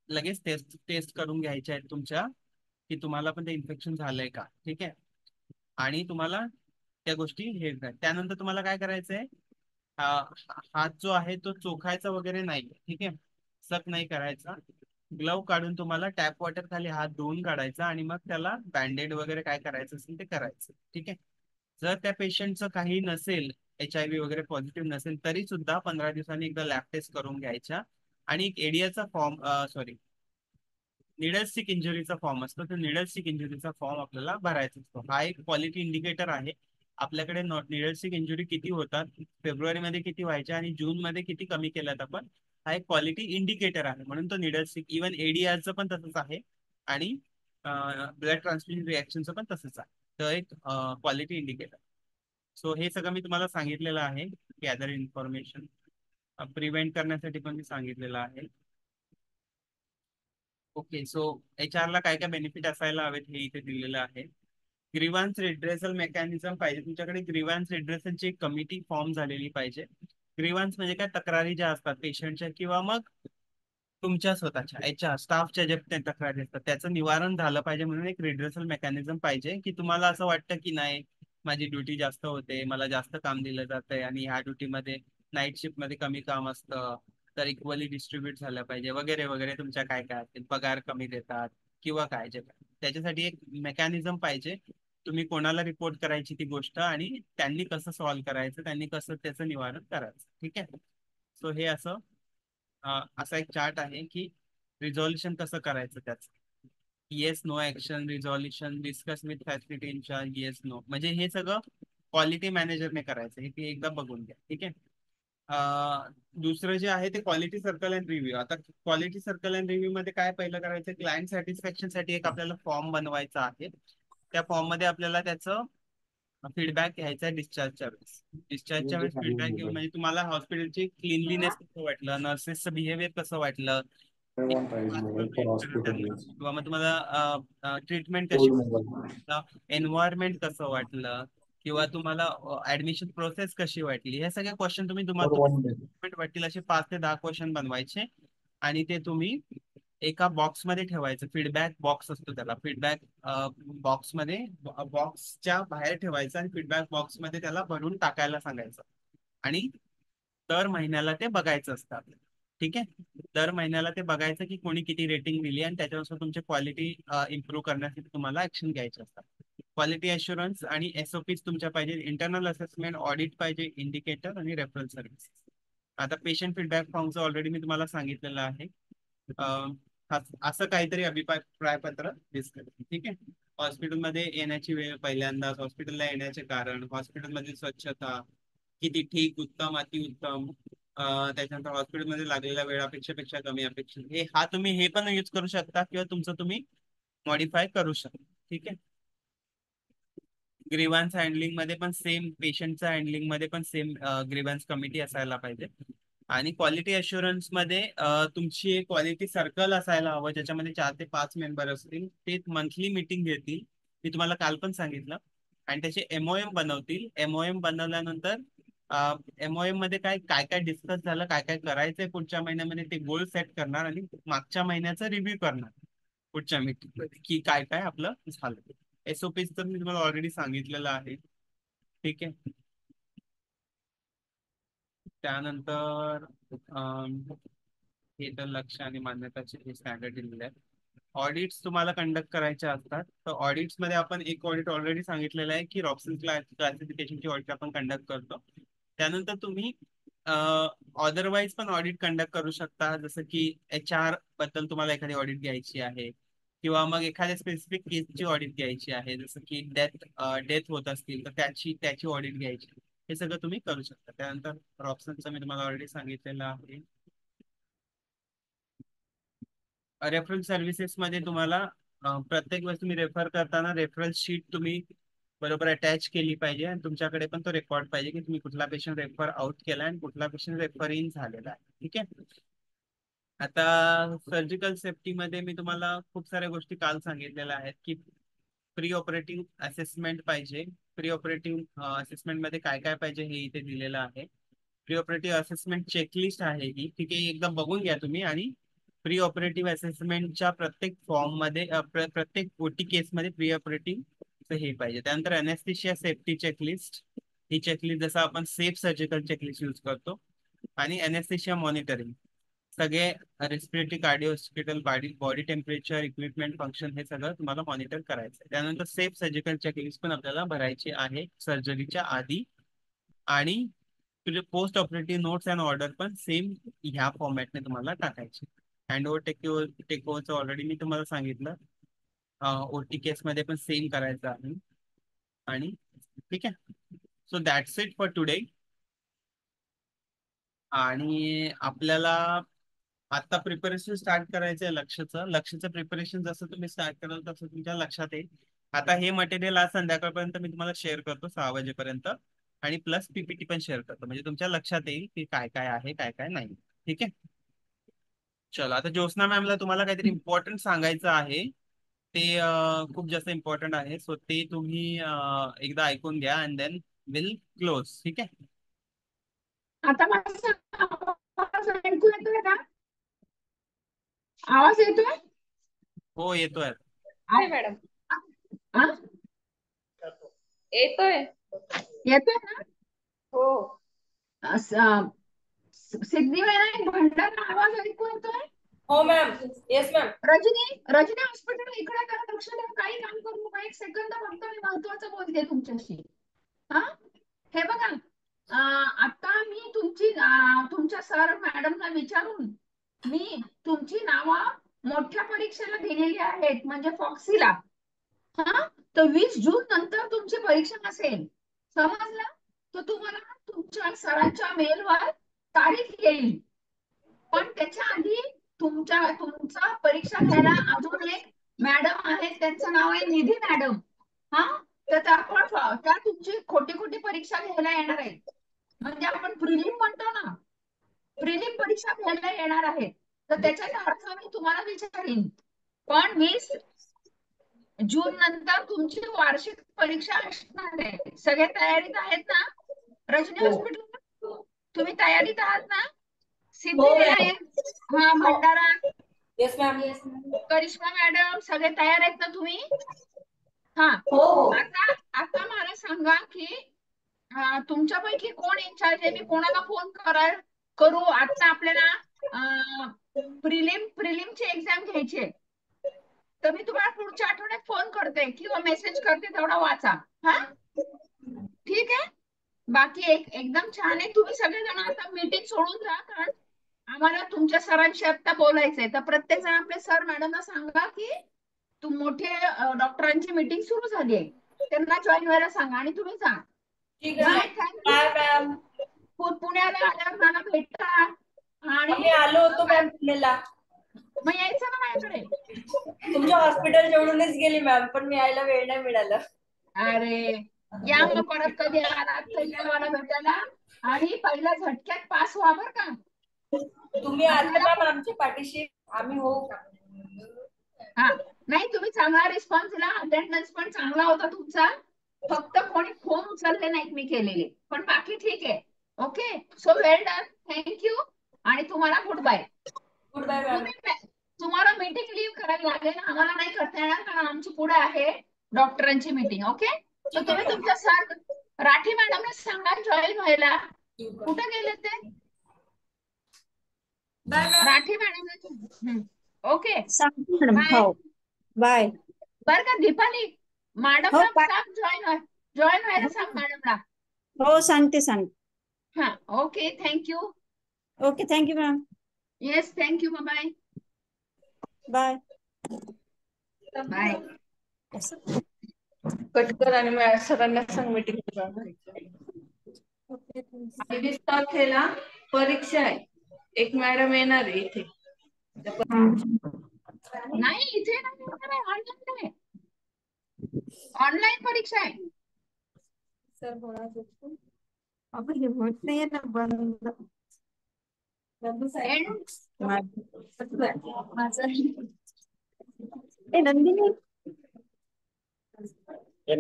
लगेच टेस्ट टेस्ट करून घ्यायच्या आहेत तुमच्या, की तुम्हाला पण ते इन्फेक्शन झालंय का. ठीक आहे. आणि तुम्हाला त्या गोष्टी हे त्यानंतर तुम्हाला काय करायचंय, हात जो आहे तो चोखायचा वगैरे नाही. ठीक आहे. सक नाही करायचा. ग्लव काढून तुम्हाला टॅप वॉटर खाली हात धुवून काढायचा आणि मग त्याला बँडेड वगैरे काय करायचं असेल ते करायचं. ठीक आहे. जर त्या पेशंटचं काही नसेल, HIV वगैरे पॉझिटिव्ह नसेल, तरी सुद्धा 15 दिवसांनी एकदा लॅब टेस्ट करून घ्यायच्या. आणि एक एडियाचा फॉर्म, सॉरी, निडल स्टिक इंजुरीचा फॉर्म असतो, तो निडल स्टिक इंजुरीचा फॉर्म आपल्याला भरायचा असतो. हा एक क्वालिटी इंडिकेटर आहे आपल्याकडे. निडल स्टिक इंजुरी किती होतात, फेब्रुवारीमध्ये किती व्हायच्या आणि जूनमध्ये किती कमी केल्यात आपण, हा एक क्वालिटी इंडिकेटर आहे. म्हणून तो निडल स्टिक, इव्हन एडीआरचं पण तसंच आहे आणि ब्लड ट्रान्सफ्युजन रिॲक्शनचं पण तसंच आहे. तर एक क्वालिटी इंडिकेटर. सो हे सगळं मी तुम्हाला सांगितलेलं आहे, गॅदर इन्फॉर्मेशन. प्रिव्हेंट करण्यासाठी पण मी सांगितलेलं आहे. ओके. सो HR ला काय काय बेनिफिट असायला हवेत हे इथे दिलेलं आहे. ग्रीव्हान्स रिड्रेसल मेकॅनिझम पाहिजे तुमच्याकडे. ग्रीव्हान्स रिड्रेसलची एक कमिटी फॉर्म झालेली पाहिजे. ग्रीव्हान्स म्हणजे काय, तक्रारी ज्या असतात पेशंटच्या किंवा मग तुमच्या स्वतःच्या स्टाफच्या ज्या त्या तक्रारी असतात त्याचं निवारण झालं पाहिजे. म्हणून एक रिड्रेसल मेकॅनिझम पाहिजे, की तुम्हाला असं वाटतं की नाही, माझी ड्युटी जास्त होते, मला जास्त काम दिलं जातंय आणि ह्या ड्युटीमध्ये नाईट शिफ्टमध्ये कमी काम असतं, तर इक्वली डिस्ट्रीब्यूट झालं पाहिजे वगैरे वगैरे. तुमच्या काय काय असतील, पगार कमी देतात किंवा काय जे काय, त्याच्यासाठी एक मेकॅनिझम पाहिजे. तुम्ही कोणाला रिपोर्ट करायची ती गोष्ट आणि त्यांनी कसं सॉल्व्ह करायचं, त्यांनी कसं त्याचं निवारण करायचं. ठीक आहे. सो हे असं असा एक चार्ट आहे की रिझॉल्युशन कसं करायचं त्याचं. Yes no action resolution discuss with facility incharge, yes no, म्हणजे हे सगळं क्वालिटी मॅनेजरने करायचं. हे ते एकदा बघून घ्या. ठीक आहे. दुसरं जे आहे ते क्वालिटी सर्कल अँड रिव्ह्यू. आता क्वालिटी सर्कल अँड रिव्ह्यू मध्ये काय पहिलं करायचं, क्लायंट सॅटिस्फॅक्शन साठी एक आपल्याला फॉर्म बनवायचा आहे. त्या फॉर्म मध्ये आपल्याला त्याचं फीडबॅक घ्यायचा आहे डिस्चार्जच्या वेळेस. डिस्चार्जच्या वेळेस फीडबॅक घेऊन, म्हणजे तुम्हाला हॉस्पिटलची क्लिनलीनेस कसं वाटलं, नर्सेसचं बिहेवियर कसं वाटलं, किंवा मग तुम्हाला ट्रीटमेंट कशी, एन्व्हायरमेंट कसं वाटलं, किंवा तुम्हाला ऍडमिशन प्रोसेस कशी वाटली, हे सगळे क्वेश्चन तुम्ही वाटतील असे 5 ते 10 क्वेश्चन बनवायचे. आणि ते तुम्ही एका बॉक्समध्ये ठेवायचं. फीडबॅक बॉक्स असतो त्याला. फीडबॅक बॉक्समध्ये, बॉक्सच्या बाहेर ठेवायचं आणि फीडबॅक बॉक्समध्ये त्याला भरून टाकायला सांगायचं. आणि दर महिन्याला ते बघायचं असतं आपल्याला. ठीक आहे. दर महिन्याला ते बघायचं की कोणी किती रेटिंग दिली आणि त्याच्यानुसार तुमची क्वालिटी इम्प्रूव्ह करण्यासाठी तुम्हाला ऍक्शन घ्यायचे असतात. क्वालिटी अश्युरन्स आणि SOPs तुमच्या पाहिजे. इंटरनल असेसमेंट, ऑडिट पाहिजे, इंडिकेटर आणि रेफरल सर्व्हिस. आता पेशंट फीडबॅक फॉर्मचं ऑलरेडी मी तुम्हाला सांगितलेलं आहे. असं काहीतरी अभिप्रायपत्र डिस्कस. ठीक आहे. हॉस्पिटलमध्ये येण्याची वेळ, पहिल्यांदाच हॉस्पिटलला येण्याचे कारण, हॉस्पिटलमधील स्वच्छता किती ठीक, उत्तम, अतिउत्तम, त्याच्यानंतर हॉस्पिटलमध्ये लागलेल्या वेळापेक्षा कमी अपेक्षा, हा तुम्ही हे पण यूज करू शकता किंवा तुमचं तुम्ही मॉडीफाय करू शकता. ठीक आहे. ग्रीव्हान्स हँडलिंग मध्ये पण सेम, पेशंटच्या हँडलिंग मध्ये पण सेम ग्रीव्हान्स कमिटी असायला पाहिजे. आणि क्वालिटी अश्युरन्स मध्ये तुमची एक क्वालिटी सर्कल असायला हवं, ज्याच्यामध्ये 4 ते 5 मेंबर असतील. ते मंथली मीटिंग घेतील, मी तुम्हाला काल पण सांगितलं. आणि त्याचे MOM बनवतील. MOM बनवल्यानंतर MOM मध्ये काय काय काय डिस्कस झालं, काय काय करायचंय पुढच्या महिन्यामध्ये, ते गोल सेट करणार आणि मागच्या महिन्याचा रिव्ह्यू करणार पुढच्या मीटिंग मध्ये, की काय काय आपलं झालं. SOPs तर मी तुम्हाला ऑलरेडी सांगितलेलं आहे. ठीक आहे. त्यानंतर हे तर लक्ष आणि मान्यताचे हे स्टँडर्ड दिलेले आहेत. ऑडिट्स तुम्हाला कंडक्ट करायचे असतात. तर ऑडिट्स मध्ये आपण एक ऑडिट ऑलरेडी सांगितलेलं आहे की रॉक्सिन क्लासिफिकेशनची ऑडिट आपण कंडक्ट करतो. त्यानंतर तुम्ही अदरवाईज पण ऑडिट कंडक्ट करू शकता, जसं की HR बद्दल तुम्हाला एखादी ऑडिट घ्यायची आहे, किंवा मग एखाद्या स्पेसिफिक केसची ऑडिट घ्यायची आहे, जसं की डेथ होत असतील तर त्याची त्याची ऑडिट घ्यायची. हे सगळं तुम्ही करू शकता. त्यानंतर रॉक्सनचं मी तुम्हाला ऑलरेडी सांगितलेलं आहे. रेफरल सर्व्हिसेस मध्ये तुम्हाला प्रत्येक वेळेस तुम्ही रेफर करताना रेफरल शीट तुम्ही बरोबर अटॅच केली पाहिजे आणि तुमच्याकडे पण तो रेकॉर्ड पाहिजे की तुम्ही कुठला पेशंट रेफर आउट केला आणि कुठला पेशंट रेफर इन झालेला आहे. ठीक आहे. आता सर्जिकल सेफ्टी मध्ये मी तुम्हाला खूप साऱ्या गोष्टी काल सांगितलेल्या आहेत की प्री ऑपरेटिव्ह असेसमेंट पाहिजे. प्री ऑपरेटिव्ह असेसमेंट मध्ये काय काय पाहिजे हे इथे दिलेलं आहे. प्री ऑपरेटिव्ह असेसमेंट चेकलिस्ट आहे ही, ठीक आहे, एकदा बघून घ्या तुम्ही. आणि प्री ऑपरेटिव्ह असेसमेंटच्या प्रत्येक फॉर्म मध्ये प्रत्येक ओटी केस मध्ये प्री ऑपरेटिव्ह हे पाहिजे. त्यानंतर अनेस्थेशिया सेफ्टी चेकलिस्ट, ही चेकलिस्ट जसं आपण सेफ सर्जिकल चेकलिस्ट यूज करतो. आणि अनेस्थेशिया मॉनिटरिंग, सगळे respiratory, cardio, hospital, body temperature, equipment, function, हे सगळं तुम्हाला मॉनिटर करायचं आहे. त्यानंतर सेफ सर्जिकल चेकलिस्ट पण आपल्याला भरायची आहे सर्जरीच्या आधी. आणि post operative notes and order पण सेम ह्या फॉर्मॅटने तुम्हाला टाकायचे. हँड टेक ओव्हरचं ऑलरेडी मी तुम्हाला सांगितलं. ओटी केस मध्ये पण सेम करायचं आहे. आणि ठीक आहे, so that's it for today. आणि आपल्याला आता प्रिपरेशन स्टार्ट करायचं आहे लक्षचं प्रिपरेशन जसं तुम्ही स्टार्ट कराल तसं तुमच्या लक्षात येईल. आता हे मटेरियल आज संध्याकाळपर्यंत मी तुम्हाला शेअर करतो 6 वाजेपर्यंत. आणि प्लस पीपीटी पण शेअर करतो, म्हणजे तुमच्या लक्षात येईल की काय काय आहे काय काय नाही. ठीक आहे, चलो. आता ज्योत्स्ना मॅमला तुम्हाला काहीतरी इम्पॉर्टंट सांगायचं आहे. ते खूप जास्त इम्पॉर्टंट आहे, सो ते तुम्ही एकदा ऐकून घ्या अँड देन विल क्लोज. ठीक आहे. आता माझा आवाज ऐकू येतोय का? आवाज येतोय? हो, येतोय. आहे मॅडम. हा? येतोय. येतोय ना? हो. सिद्धिविनायक भंडारा आवाज ऐकू येतोय? हो ma'am. Yes ma'am. Rajani hospital इकडे जरा लक्ष द्या. काही काम करू नका. एक सेकंद फक्त मी महत्वाचं बोलते तुमच्याशी. हा, हे बघा, आता मी तुमच्या सर मॅडमला विचारून मी तुमची नावं मोठ्या परीक्षेला दिलेली आहेत, म्हणजे फॉक्सीला. हा, तर 20 जून नंतर तुमची परीक्षा असेल, समजलं? तर तुम्हाला तुमच्या सरांच्या मेलवर तारीख येईल. पण त्याच्या आधी तुमचा परीक्षा घ्यायला अजून एक मॅडम आहेत, त्यांचं नाव आहे निधी मॅडम. हा, तर त्या तुमची खोटी खोटी परीक्षा घ्यायला येणार आहे. म्हणजे आपण प्रिलिम म्हणतो ना, प्रिलिम परीक्षा घ्यायला येणार आहे. तर त्याच्याचा अर्थ मी तुम्हाला विचारीन. पण 20 जून नंतर तुमची वार्षिक परीक्षा असणार आहे. सगळे तयारीत आहेत ना? रजनी हॉस्पिटल तुम्ही तयारीत आहात ना? सिद्धिविनायक, हा, Bhandara, yes ma'am. Yes ma'am. Karishma madam, सगळे तयार आहेत ना तुम्ही? हा, हो हो. आता मला सांगा की तुमच्यापैकी कोण इन्चार्ज आहे? मी कोणाला फोन करू? आता आपल्याला प्रिलिमची एक्झाम घ्यायची आहे. तर मी तुम्हाला पुढच्या आठवड्यात फोन करते किंवा मेसेज करते, तेवढा वाचा. हा, ठीक आहे. बाकी एकदम छान आहे. तुम्ही सगळेजण आता मीटिंग सोडून जा, कारण आम्हाला तुमच्या सरांशी आता बोलायचंय. तर प्रत्येक जण आपल्या सर मॅडमला सांगा की मोठे डॉक्टरांची मीटिंग सुरू झाली आहे, त्यांना जॉईन व्हायला सांगा. आणि तुम्ही जा. ठीक आहे. Bye, thank you. Bye ma'am. पुण्याला आल्यावर मला भेटा. आणि आम्ही आलो होतो मॅम पुण्याला. मग यायचं ना माझ्याकडे. तुमच्या हॉस्पिटल जवळूनच गेली मॅम, पण मी यायला वेळ नाही मिळाला. अरे, या मग परत कधी आलात तर या मला भेटायला. आणि पहिल्या झटक्यात पास व्हा बर का. तुम्ही आता आपल्याला मॅम आमच्या पाठीशी. आम्ही हो. हा, नाही, तुम्ही चांगला रिस्पॉन्स दिला. अटेंडन्स पण चांगला होता तुमचा. फक्त कोणी फोन उचलले नाहीत मी केलेले, पण बाकी ठीक आहे. Okay, so well done, thank you. आणि तुम्हाला goodbye. Goodbye ma'am. तुम्हाला मीटिंग लीव करायला लागेल, आम्हाला नाही करता येणार, कारण आमची पुढे आहे डॉक्टरांची मीटिंग. ओके, तर ठीक तुम्ही आहे तुमच्या सर राठी मॅडमने सांगा जॉईन व्हायला. मॅम. कुठे गेले ते? Bye ma'am. Rathi madam. Okay, सांगते मॅडम. बाय. हो, बाय. बर का दीपाली, हो, मॅडमला बाय. सांग जॉईन व्हायला सांग मॅडमला. हो, सांगते. हा, okay, thank you. Okay, thank you ma'am. Yes, thank you. Bye bye. Bye. Cut कर आणि सरांना सांग मीटिंग. आणि 20 तारखेला परीक्षा आहे. एक मॅडम येणार आहे इथे. नाही, इथे नाही होणार आहे, ऑनलाईन आहे. ऑनलाईन परीक्षा आहे. सर अगं हे होत नाहीये ना बंद. एंड ए नंदिनी काय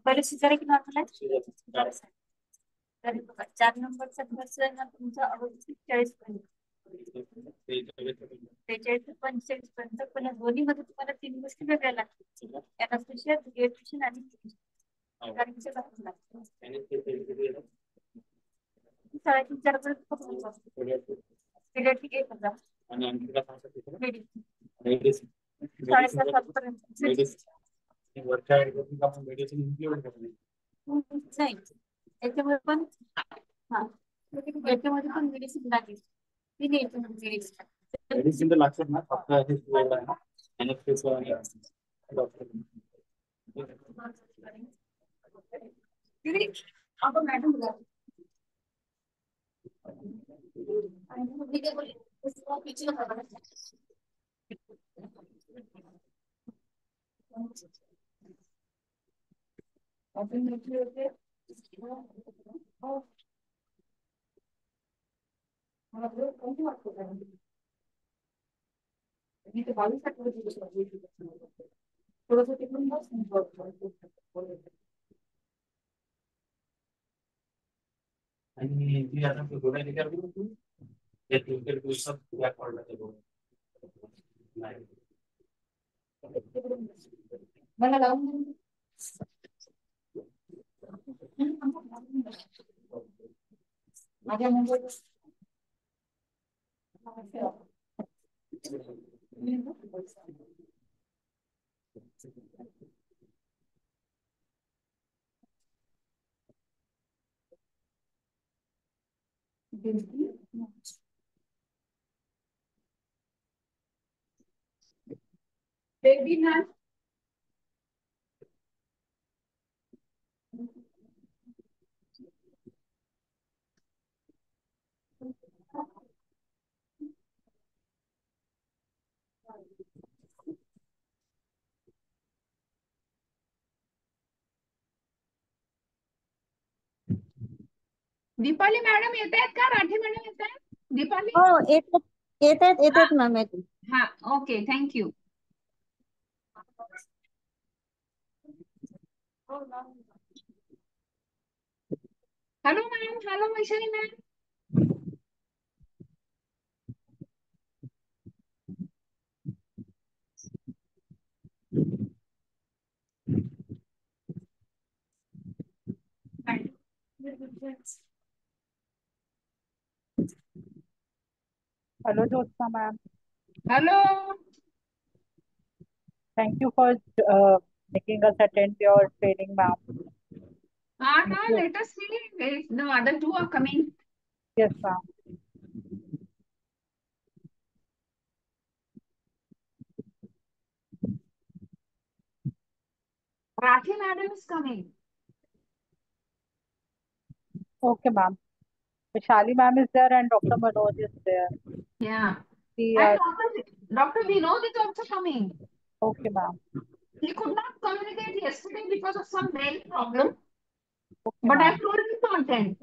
परिस्थिती किती वाटलं 4 नंबरचा खर्च आहे ना तुमचा 40 पर्यंत 43 ते 45 पर्यंत, पण या दोन्हीमध्ये तुम्हाला 3 गोष्टी वेगळ्या लागतील. अॅनास्थेशिया, पीडियाट्रिशियन आणि गाडीचे लागतील. 3.5-4 पर्यंत पीडियाट्रिक 1,000 मेडिसिन 7.5 पर्यंत नाही. याच्यामध्ये पण याच्यामध्ये पण मेडिसिन लागेल. मेडिसिन तर लागतात ना, फक्त हे वेगळं आहे ना, अॅनेस्थेसिया आणि डॉक्टर. आपण मॅडम आणि जी आता गोळ्या विचार करू तू या 3-4 दिवसात तुला पडला ते नाही मला लावून माझ्या मुंबईत बेबी ना दीपाली मॅडम येत आहेत का? राठी मॅडम येत आहेत? दीपाली हो येतात मॅम येतात. हा okay thank you. Hello ma'am. Hello Vaishali ma'am. Hello, Jyotsna ma'am. Hello. Thank you for making us attend your training, ma'am. Thank you. Let us see. The other two are coming. Yes, ma'am. Rathi madam is coming. Okay, ma'am. Vishali ma'am is there and Dr. Manoj is there. Yeah. We And are Dr. Vinod is also coming. okay, ma'am. He could not communicate yesterday because of some mail problem. Okay, But I ma'am. told him to attend.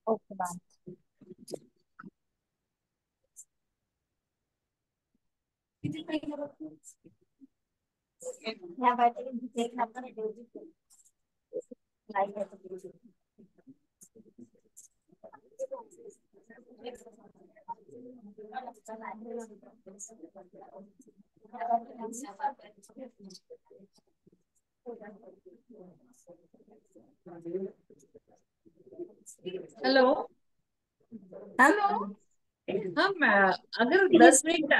Okay, ma'am. Hello. Hello. हाँ मैं अगर 10 minute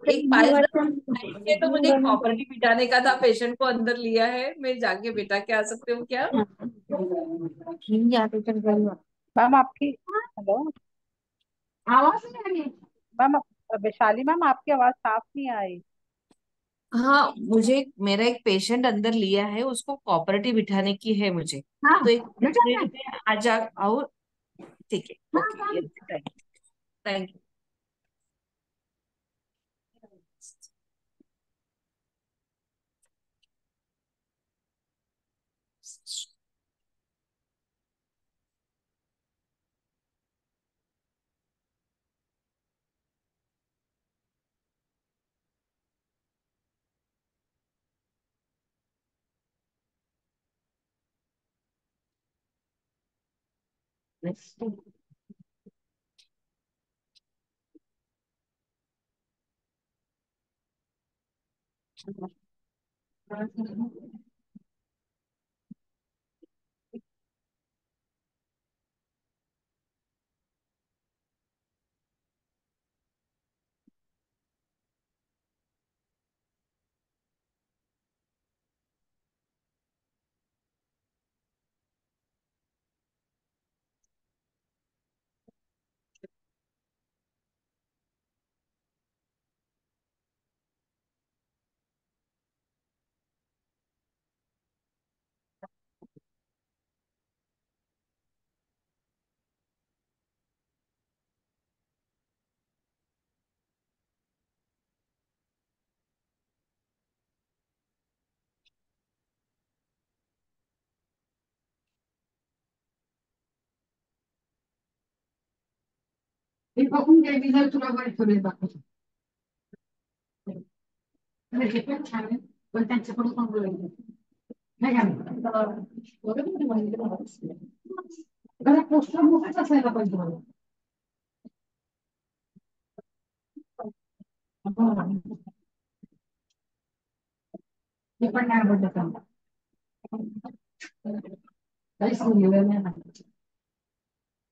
एक 5-10 minute तो मुझे property मिटाने का था. Patient को अंदर लिया है, मैं जाके बिठा के आ सकते हूँ क्या? मैम आपकी हेलो आवाज नहीं आ रही. मैम वैशाली मैम, आपकी आवाज साफ नहीं आई। हाँ, मुझे मेरा एक पेशेंट अंदर लिया है, उसको कोऑपरेटिव बिठाने की है मुझे। हाँ तो एक बेटा मिनट ना, में आ जा आओ। ठीक है, हाँ ओके, हाँ। Yes, thank you. मी बघून घे, मी जर तुला वर ठेवले दाखवतो. हे पण छान आहे, पण त्यांच्याकडून पण बोलायचं नाही का? बरोबर आहे, म्हणजे जरा पोस्टर मोठंच असायला पाहिजे मला. हे पण नाही आवडलं त्यांना, काहीच लिहिलेलं नाही.